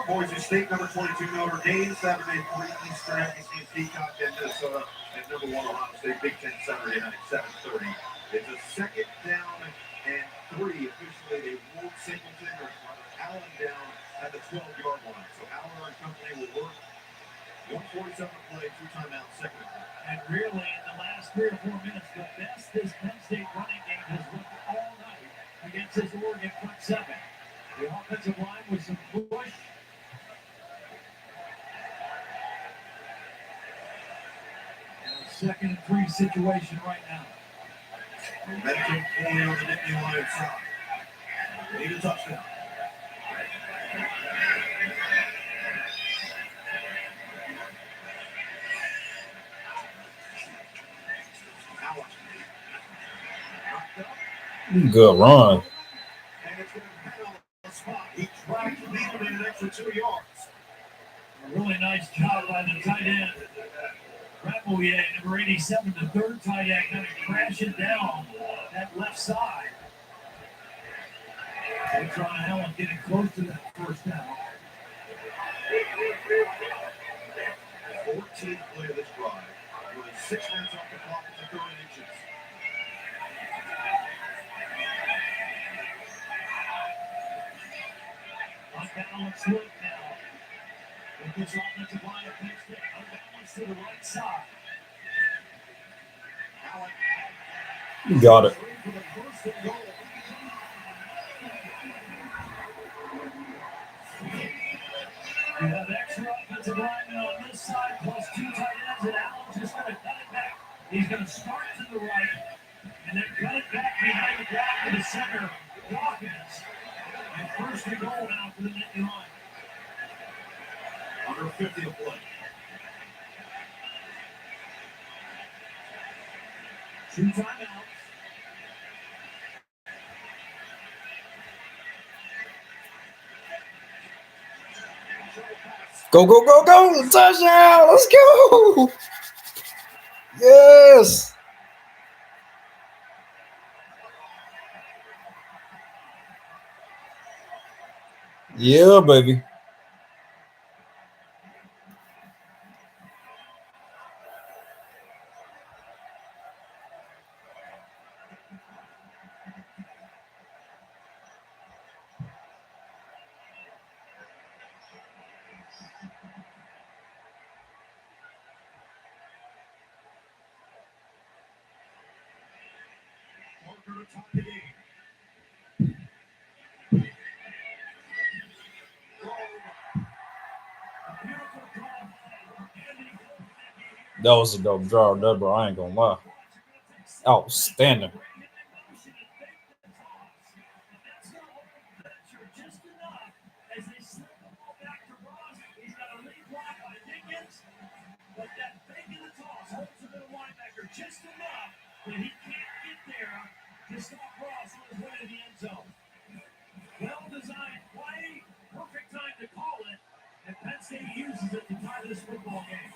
Boise State, number 22, Notre Dame, Saturday, 3 Eastern, FBC, Peacock, and Minnesota, and number 1, Ohio State, Big Ten, Saturday night, 7:30. It's a 2nd down and 3. Officially, they ruled Singleton or Allen down at the 12-yard line. So Aller and company will work. 1:47 to play, 2 timeouts, 2nd and 3. And really, in the last 3 or 4 minutes, the best this Penn State running game has looked all night against this Oregon front 7. The offensive line with some push. And a 2nd and 3 situation right now. Momentum fully on the Nittany Lions side. They need a touchdown. Good run. And it's going to be on the spot. He tried to leave eliminated an extra 2 yards. A really nice job by the tight end. Rapouillet, number 87, the third tight end, kind of crashing down that left side. They're trying to help getting close to that first down. 14th play of this drive. With 6 minutes off the clock at the 30 inches. Unbalanced look now. With this offensive line of Penn State. Unbalanced to the right side. You got it. For the first and goal. You have extra offensive linemen on this side, plus 2 tight ends, and Allen's just going to cut it back. He's going to start to the right, and then cut it back behind the back to the center. Dawkins. And first and goal now for the Nittany line. Under 50 to play. 2 timeouts. Go, go, go, go. Touchdown. Let's go. Yes. Yeah, baby. Parker to top the game. That was a dope draw, that bro. I ain't gonna lie. Outstanding. But that fake in the toss holds the middle linebacker just enough that he can't get there to stop Ross on his way to the end zone. Well-designed play, perfect time to call it, and Penn State uses it to tie this football game.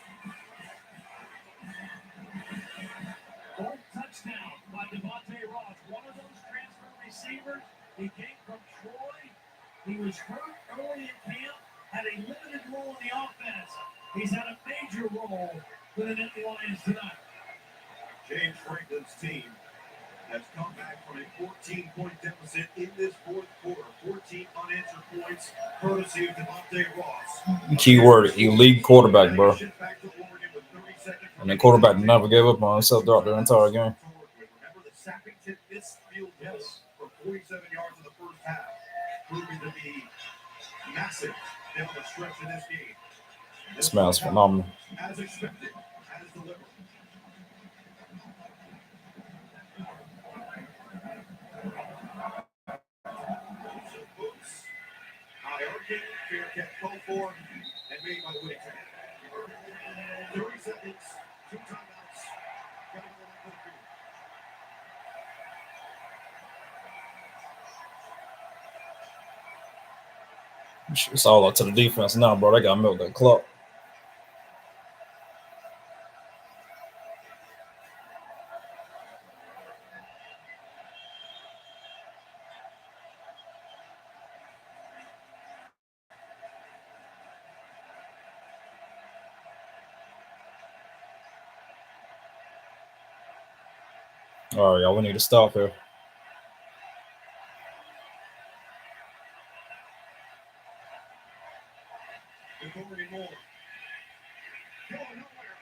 Fourth touchdown by Devontae Ross. One of those transfer receivers, he came from Troy. He was hurt early in camp, had a limited role in the offense. He's had a major role for the Nittany Lions tonight. James Franklin's team has come back from a 14-point deficit in this fourth quarter. 14 unanswered points, courtesy of Devontae Ross. Keyword, elite quarterback, bro. And the quarterback never gave up on himself throughout the entire game. Remember the Sappington missed field goals for 47 yards in the first half, proving to be massive down the stretch in this game. This man's phenomenal. As expected, as delivered. High-arcing, fair catch called for, and made by Whittington. 30 seconds, 2 timeouts. Gotta go back to the field. It's all up to the defense now, bro. They got to milk that clock. All right, y'all. We need to stop here. Authority more. Going nowhere.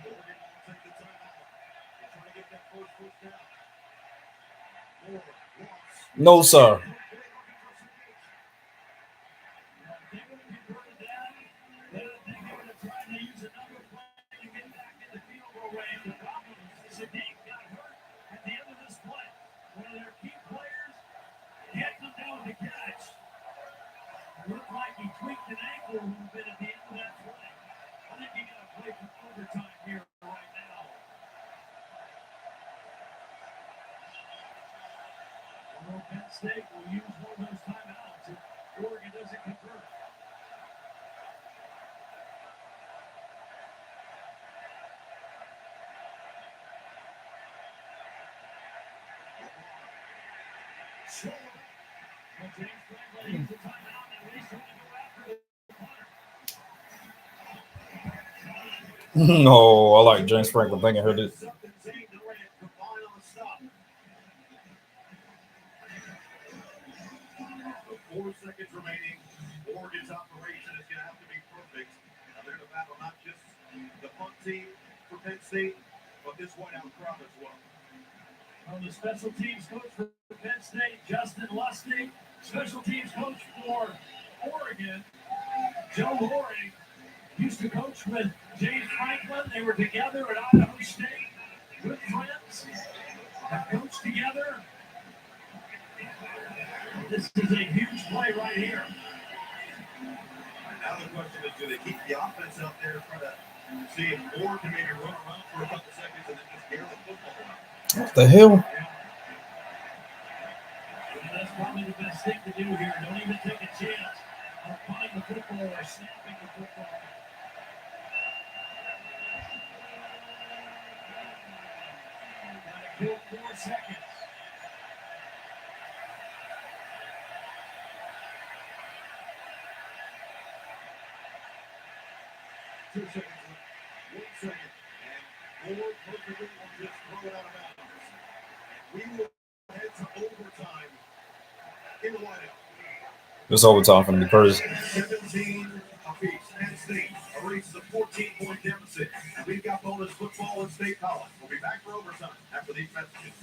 Oregon will take the timeout. They're trying to get that first down. Moore, Ross. No, sir. Looked like he tweaked an ankle a little bit at the end of that play. I think he got to play for overtime here right now. Penn State will use one of those timeouts if Oregon doesn't convert. Well, James Franklin needs a timeout, and at least when you go after the punter. No, I like James Franklin thinking heard it. With 4 seconds remaining, Oregon's operation is going to have to be perfect. Now they're to battle not just the punt team for Penn State, but this whiteout crowd as well. Well, the special teams coach for Penn State, Justin Lustig. Special teams coach for Oregon, Joe Loring. Used to coach with James Franklin. They were together at Idaho State. Good friends. Have coached together. This is a huge play right here. Now the question is, do they keep the offense out there trying to see if Moore can maybe run around for a couple seconds and then just air the football out? What the hell? Well, that's probably the best thing to do here. Don't even take a chance of punting the football or snapping the football. Gotta kill 4 seconds. Two seconds left. 1 second. And Moore perfectly will just throw it out of bounds. And we will head to overtime in the whiteout. This overtime from the crazy. 17 apiece. Penn State erases a 14-point deficit. And we've got bonus football at State College. We'll be back for overtime after these messages.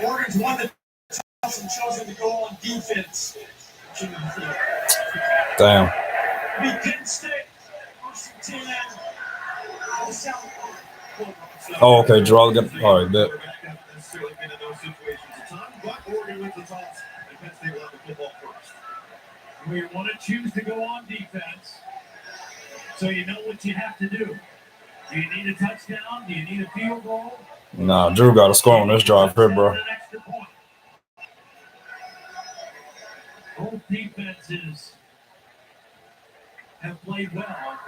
Oregon's won the toss and chosen to go on defense. Damn. Beat Penn State. First and 10. Oh, okay. Draw again. All right, bet. Necessarily been in those situations a ton, but Oregon wins the toss, and Penn State will have the football first. We want to choose to go on defense, so you know what you have to do. Do you need a touchdown? Do you need a field goal? Nah, Drew got to score on this drive here, bro. An extra point. Both defenses have played well.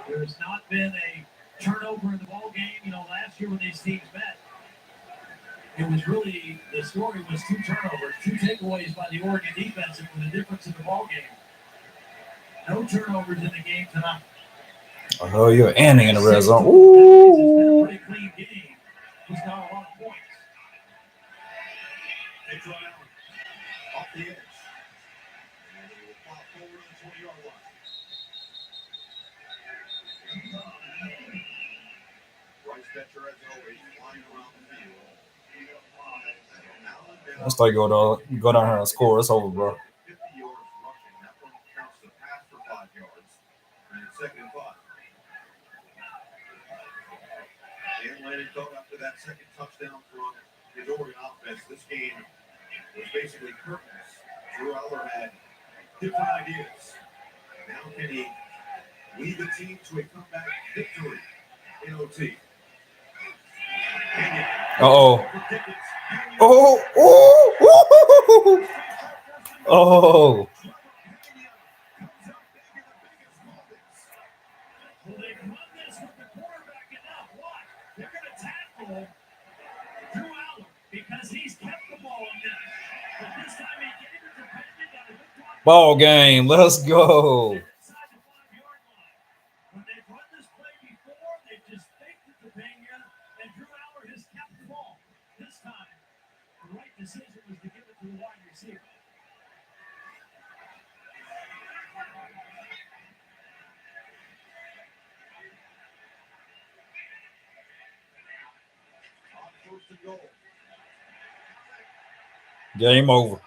There's not been a turnover in the ball game. You know, last year when these teams met, it was really, the story was 2 turnovers, 2 takeaways by the Oregon defense, and with the difference in the ball game. No turnovers in the game tonight. Oh, you're ending in the red zone. It's been a Ooh. pretty clean game. It's not a lot of points. It's on Allen. Off the edge. And he will pop forward to the 20-yard line. Bryce Betcher, as always, flying around the field. Let's like go down here and score. It's over, bro. 50 yards rushing. That one counts the pass for 5 yards. And it's 2nd and 5. Dan Lanning thought after that second touchdown from his Oregon offense, this game was basically curtains. Drew Aller had different ideas. Now can he lead the team to a comeback victory in OT? Oh. Oh. Well, they've run this with the quarterback enough. What? They're going to tackle Drew Aller because he's kept the ball in this. But this time he gave it to Penn. Got a good block. Ball game. Let's go. Inside the 5-yard line. When they've run this play before, they've just faked it to Pena, and Drew Aller has kept the ball. This time, the right decision was to give it to the wide receiver. Game over.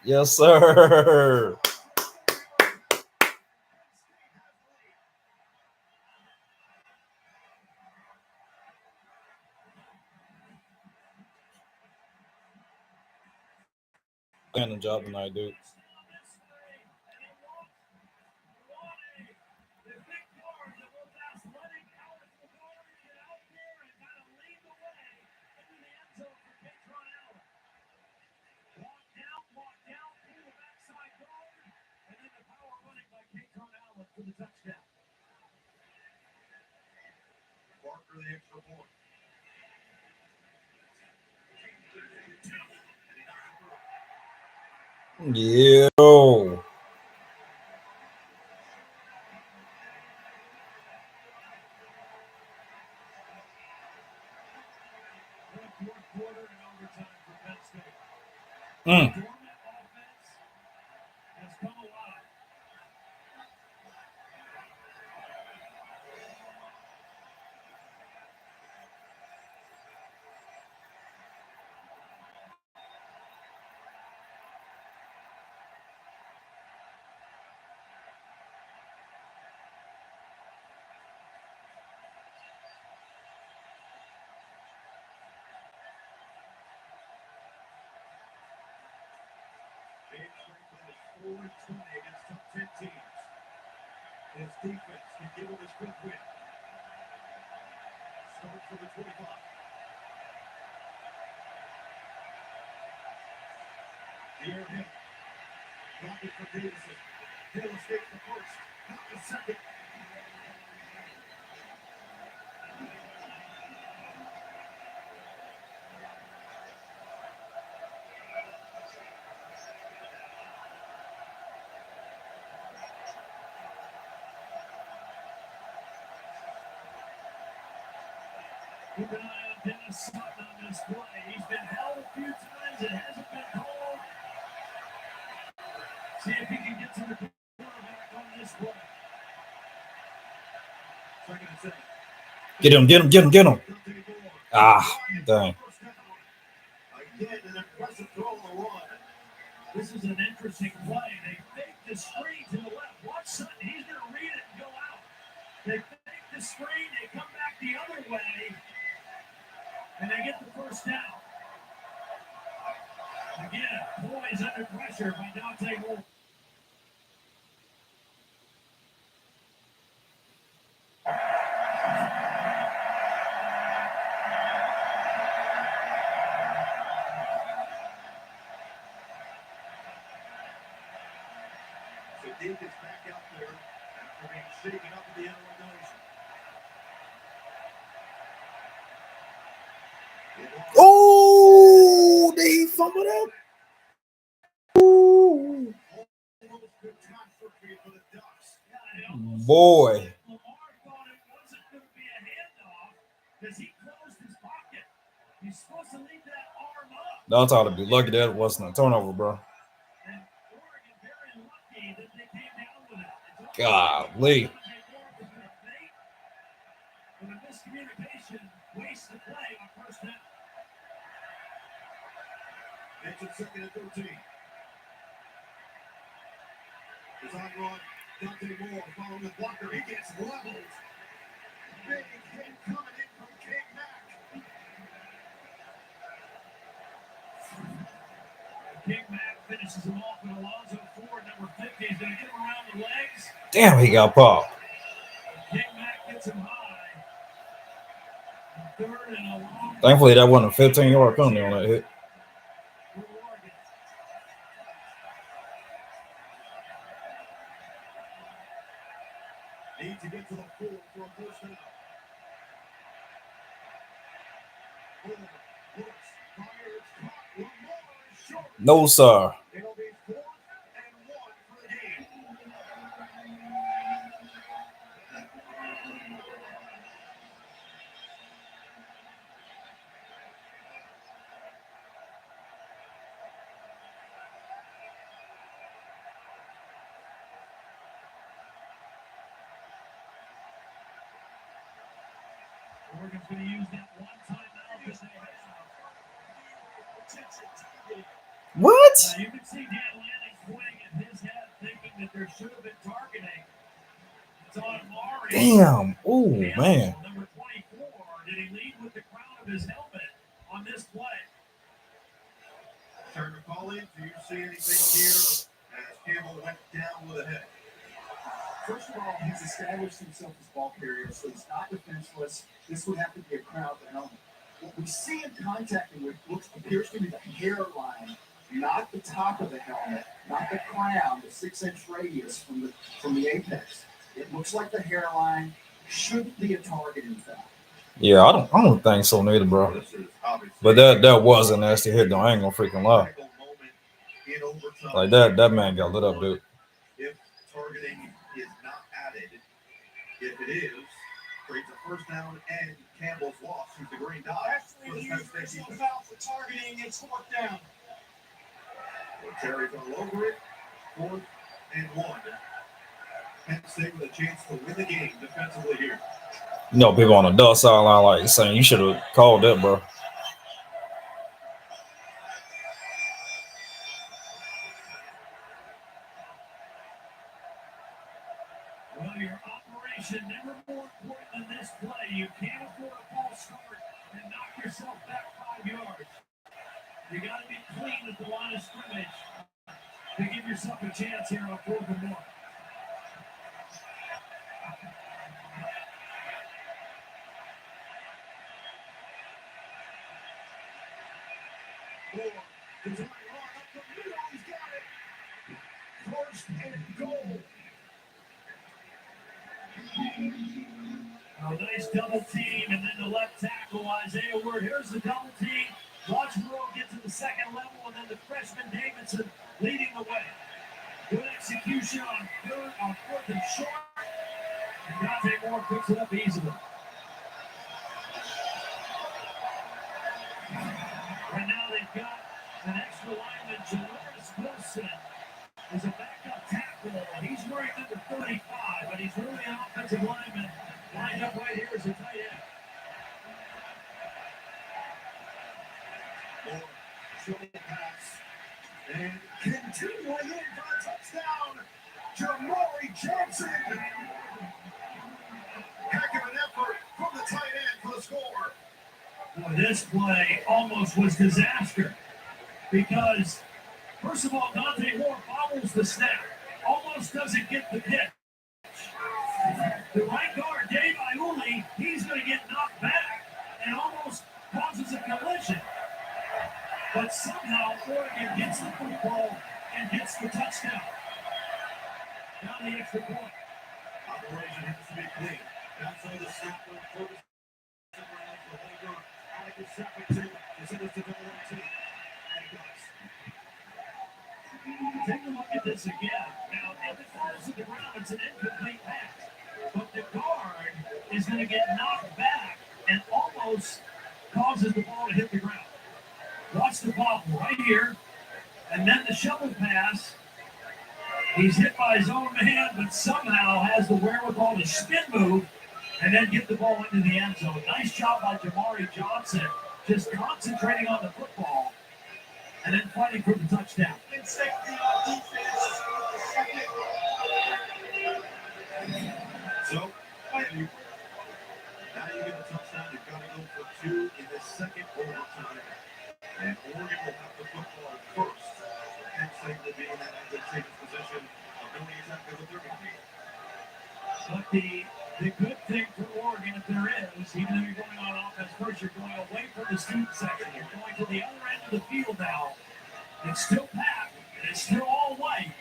Yes, sir. Got a job tonight, dude. For the extra point. Yo. Mm. Against top 10 teams. His defense can give him his quick win. Start for the 25. Here Hill. Block it for Davidson. Hill escapes the first. Not the second. Keep an eye on Dennis Sutton on this play. He's been held a few times. It hasn't been called. See if he can get to the quarterback on this play. 2nd and 7. Get him. They'll take Ah, dang. Again, an impressive throw on the run. This is an interesting play. They fake the screen to the left. Watch Sutton. He's going to read it and go out. They fake the screen. They come back the other way. And they get the first down. Again, poise under pressure by Dante Moore. So Dave gets back out there after being shaken up at the end of the nation. Oh, did he fumble that? Ooh. Good time for the Ducks. Boy. Lamar thought it wasn't going to be a handoff because he closed his pocket. He's supposed to leave that arm up. That's ought to be lucky that wasn't a turnover, bro. And Oregon very lucky that they came down with it. Golly. But a miscommunication wastes the play on first down. Makes it second and 13. Design run. Dante Moore following the blocker. He gets leveled. Big hit coming in from King Mack. King Mack finishes him off with Alonzo Ford, number 50. He's going to get him around the legs. Damn, he got popped. King Mack gets him high. Third and a long. Thankfully, that wasn't a 15-yard penalty on that hit. Need to get to the 4 for a first down. Looks, fires, caught. Lamar is short. No, sir. It'll be 4th and 1 for the game. Oregon's going to use that one timeout that they have. What? You can see Dan Lanning pointing at his head, thinking that there should have been targeting. It's on Mari. Damn. Oh, man. Number 24. Did he lead with the crown of his helmet on this play? Turner Collins, do you see anything here as Campbell went down with a hit? First of all, he's established himself as ball carrier, so he's not defenseless. This would have to be a crown of the helmet. What we see in contacting with appears to be the hairline, not the top of the helmet, not the crown, the 6-inch radius from the apex. It looks like the hairline should be a target, in fact. Yeah, I don't think so neither, bro. But that was a nasty hit, though. I ain't gonna freaking lie. Like that man got lit up, dude. If targeting is not added, if it is, creates a first down and Campbell's loss. He's the green dot. Actually, he used personal foul for targeting. It's 4th down. Terry's all over it. 4th and 1. Penn State with a chance to win the game defensively here. You know, people on the Dust sideline like saying you should have called that, bro. Well, your operation never more important than this play. You can't afford a false start and knock yourself back 5 yards. You got to be clean at the line of scrimmage to give yourself a chance here on 4th and 1. Design run up the middle. He's got it. First and goal. A nice double team, and then the left tackle, Isaiah Word. Here's the double team. Watch Moore get to the second level, and then the freshman Davidson leading the way. Good execution on 4th and short. And Dante Moore picks it up easily. Right now they've got an extra lineman, Jaloris Wilson, is a backup tackle. He's wearing number 35, but he's really an offensive lineman. Lined up right here as a tight end. Shovel pass. And continuing in for a touchdown, Jamari Johnson. Heck of an effort from the tight end for the score. Boy, this play almost was disaster because, first of all, Dante Moore bobbles the snap, almost doesn't get the pitch. The right guard, Dave Iuli, he's going to get knocked back and almost causes a collision. But somehow Oregon gets the football and gets the touchdown. Now the extra point. Operation has to be clean. Outside the snap, focus around the holder. Alec is stepping to send us to the team. Take a look at this again. Now, if it falls to the ground, it's an incomplete pass. But the guard is going to get knocked back and almost causes the ball to hit the ground. Watch the bobble right here. And then the shovel pass. He's hit by his own man, but somehow has the wherewithal to spin move and then get the ball into the end zone. Nice job by Jamari Johnson, just concentrating on the football and then fighting for the touchdown. And safety on defense. So, now you get a touchdown. You've got to go for two in the second overtime. And Oregon will have the football first. Penn State will be in that advantageous position of knowing exactly what they're going to be. But the good thing for Oregon, if there is, even though you're going on offense first, you're going away from the student section. You're going to the other end of the field now. It's still packed, and it's still all white,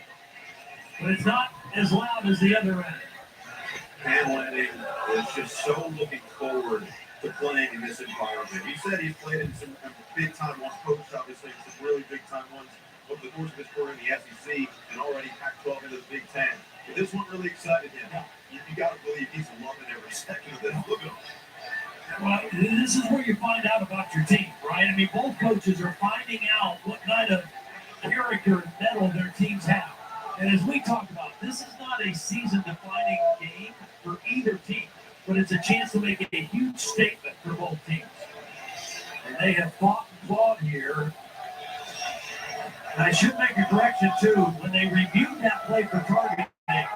but it's not as loud as the other end. Penn Lanning is just so looking forward to playing in this environment. He said he's played in some big-time ones, coached obviously in some really big-time ones over the course of his career in the SEC and already Pac-12 into the Big Ten. But this one really excited him. You got to believe he's loving every second of this. Look at him. Well, this is where you find out about your team, right? I mean, both coaches are finding out what kind of character and mettle their teams have. And as we talked about, this is not a season-defining game for either team, but it's a chance to make a huge statement for both teams. And they have fought and clawed here. And I should make a correction, too. When they reviewed that play for targeting, it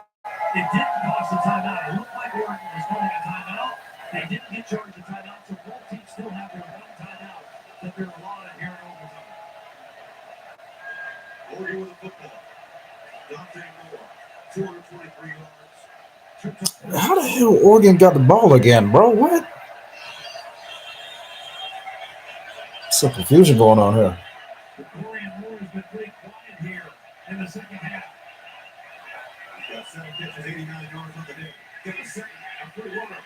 didn't cost a timeout. It looked like Oregon was calling a timeout. They didn't get charged a timeout, so both teams still have their one timeout that they're allowed here in overtime. Oregon with the football. Dante Moore, 223 yards. How the hell Oregon got the ball again, bro? What? Some confusion going on here. The Korean Moore has been pretty quiet here in the second half. Got 7 catches, 89 yards on the day. Get a second. A free runner.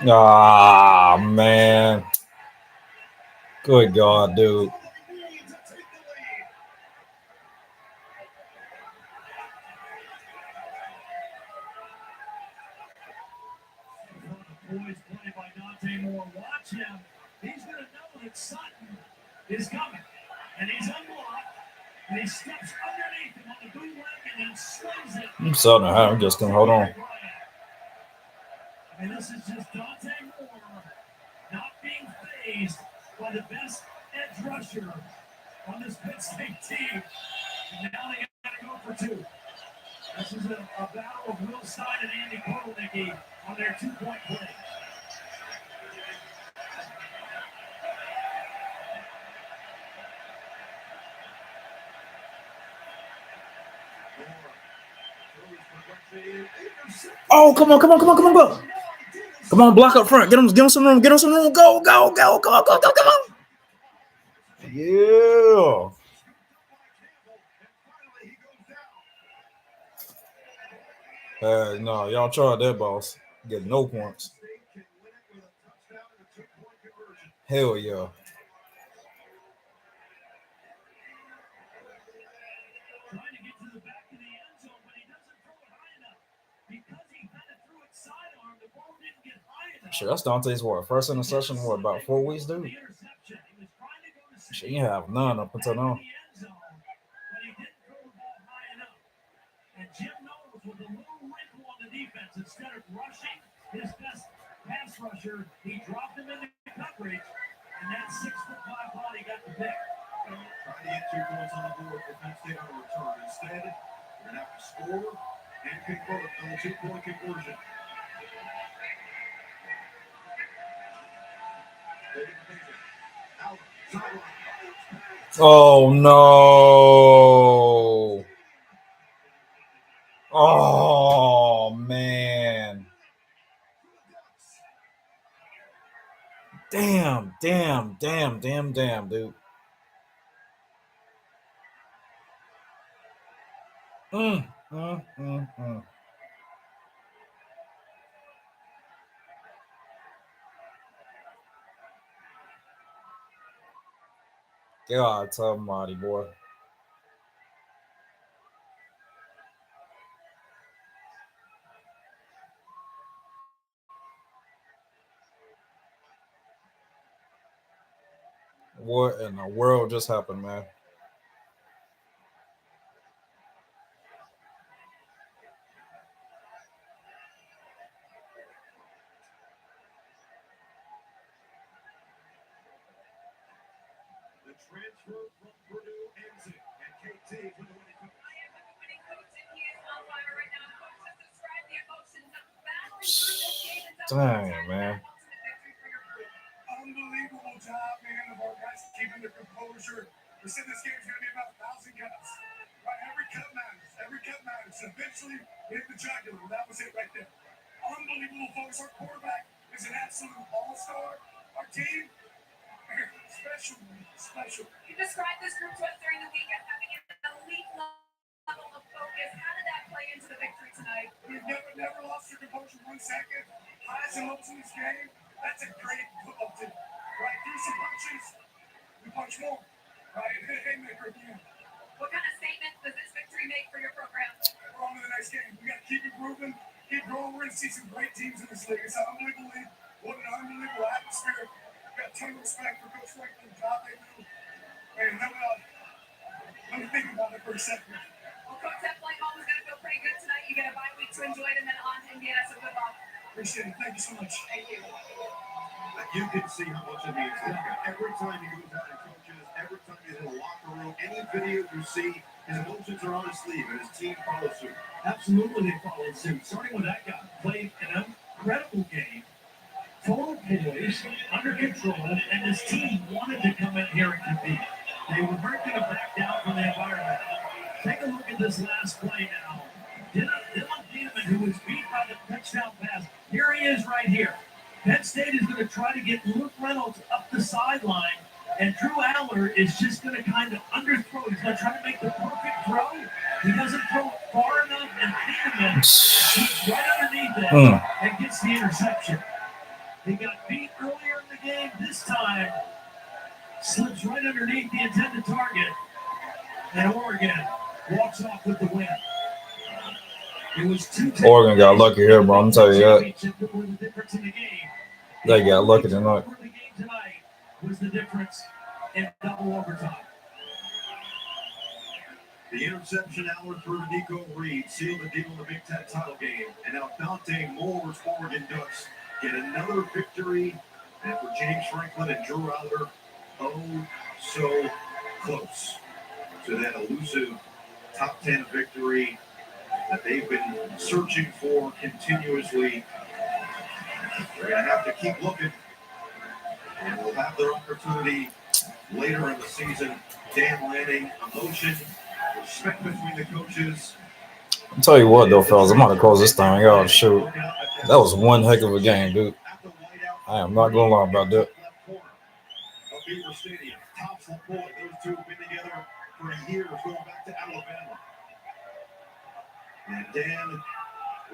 Ah, man. Good God, dude. Boys played by Dante Moore. Watch him. He's going to know that Sutton is coming. And he's unblocked. And he steps underneath him on the bootleg and then slings it. Sutton, I'm just going to hold on. And this is just Dante Moore not being fazed by the best edge rusher on this Penn State team. And now they got to go for two. This is a battle of Will Stein and Andy Kotelnicki on their 2-point play. Oh, come on. Come on, block up front. Get him some room. Go. Come on. Yeah. No, y'all tried that, boss. Get no points. Hell yeah. Trying to get to the back of the end zone, but he doesn't throw it high enough. Because he kind of threw it sidearm, the ball didn't get high enough. Shit, that's Dante's what? First interception, about 4 weeks, dude? Shit, you have none up until now. And Jim knows with a little wrinkle on the defense, instead of rushing his best pass rusher, he dropped him into coverage, and that 6'5" body got the 2 points on the board for Penn State on the return. Instead, we're going to have to score and convert on the 2-point conversion. Oh no! Oh man! Damn, dude. Mm. God, somebody, boy. What in the world just happened, man? The transfer from Purdue ends it, and KT with the winning coach. I am with the winning coach, and he is on fire right now. Coach, just describe the emotions of battling through this game and Dang, man. ultimate victory for your group. Unbelievable job, man, of our guys keeping their composure. We said this game's going to be about 1,000 cuts. Right? Every cut matters. Every cut matters. Eventually, we hit the jugular. That was it right there. Unbelievable, folks. Our quarterback is an absolute all-star. Our team, special. You described this group to us during the week as having an elite level of focus. How did that play into the victory tonight? We've never lost our composure 1 second. Highs and lows in this game. That's a great football team. Right? Through some punches, we punch more. Right? Haymaker again. What kind of statement does this victory make for your program? We're on to the next game. We got to keep improving, keep growing. We're going to see some great teams in this league. It's an unbelievable league. What an unbelievable atmosphere. We got a ton of respect for Coach Franklin, the job they do. And let me think about it for a second. Well, Coach, that flight home is going to feel pretty good tonight. You get a bye week to enjoy it, and then on to Indiana. So good luck. Appreciate it. Thank you so much. Thank you. You can see how much it means. Every time he goes out and coaches, every time he's in the locker room, any video you see, his emotions are on his sleeve, and his team follows suit. Absolutely, they followed suit. Starting with that guy, played an incredible game, total poise, under control, and his team wanted to come in here and compete. They weren't going to back down from the environment. Take a look at this last play now. Dylan Demon, who was beat by the touchdown pass, here he is right here. Penn State is going to try to get Luke Reynolds up the sideline, and Drew Aller is just going to kind of underthrow. He's going to try to make the perfect throw. He doesn't throw it far enough, and Peterman keeps right underneath it and gets the interception. He got beat earlier in the game. This time, slips right underneath the intended target, and Oregon walks off with the win. It was Oregon got lucky here, bro. I'm telling you that. They got lucky tonight. The game tonight was the difference in double overtime. The interception Aller threw to Nico Reed sealed the deal in the Big Ten title game. And now Dante Moore's Oregon Ducks get another victory. And for James Franklin and Drew Aller, oh, so close to that elusive top 10 victory that they've been searching for continuously. They're going to have to keep looking. And we'll have their opportunity later in the season. Dan Lanning, emotion, respect between the coaches. I'll tell you what, though, fellas, I'm about to close this thing out. Shoot. That was one heck of a game, dude. I am not going to lie about that. Stadium, tops the point. Those two have been together for years, going back to Alabama. And Dan,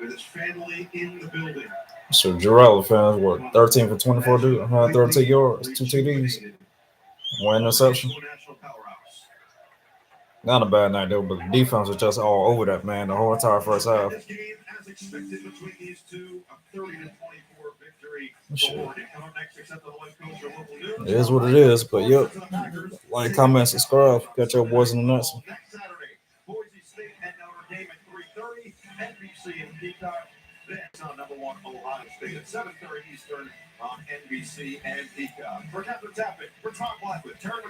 with his family in the building. So, Jarrell fans, what, 13 for 24, dude? 132 yards, 2 TDs, 1 interception. Not a bad night, though, but the defense was just all over that, man, the whole entire first half. This game, as expected between these two, a 30-24 victory. It is what it is, but yep. Like, comment, subscribe. Catch your boys in the next one. Next Saturday, Boise State and Notre Dame at 3:30, NBC and Peacock. That's on number 1 Ohio State at 7:30 Eastern on NBC and Peacock. For Captain Tappet, for Tom Blackwood, Terry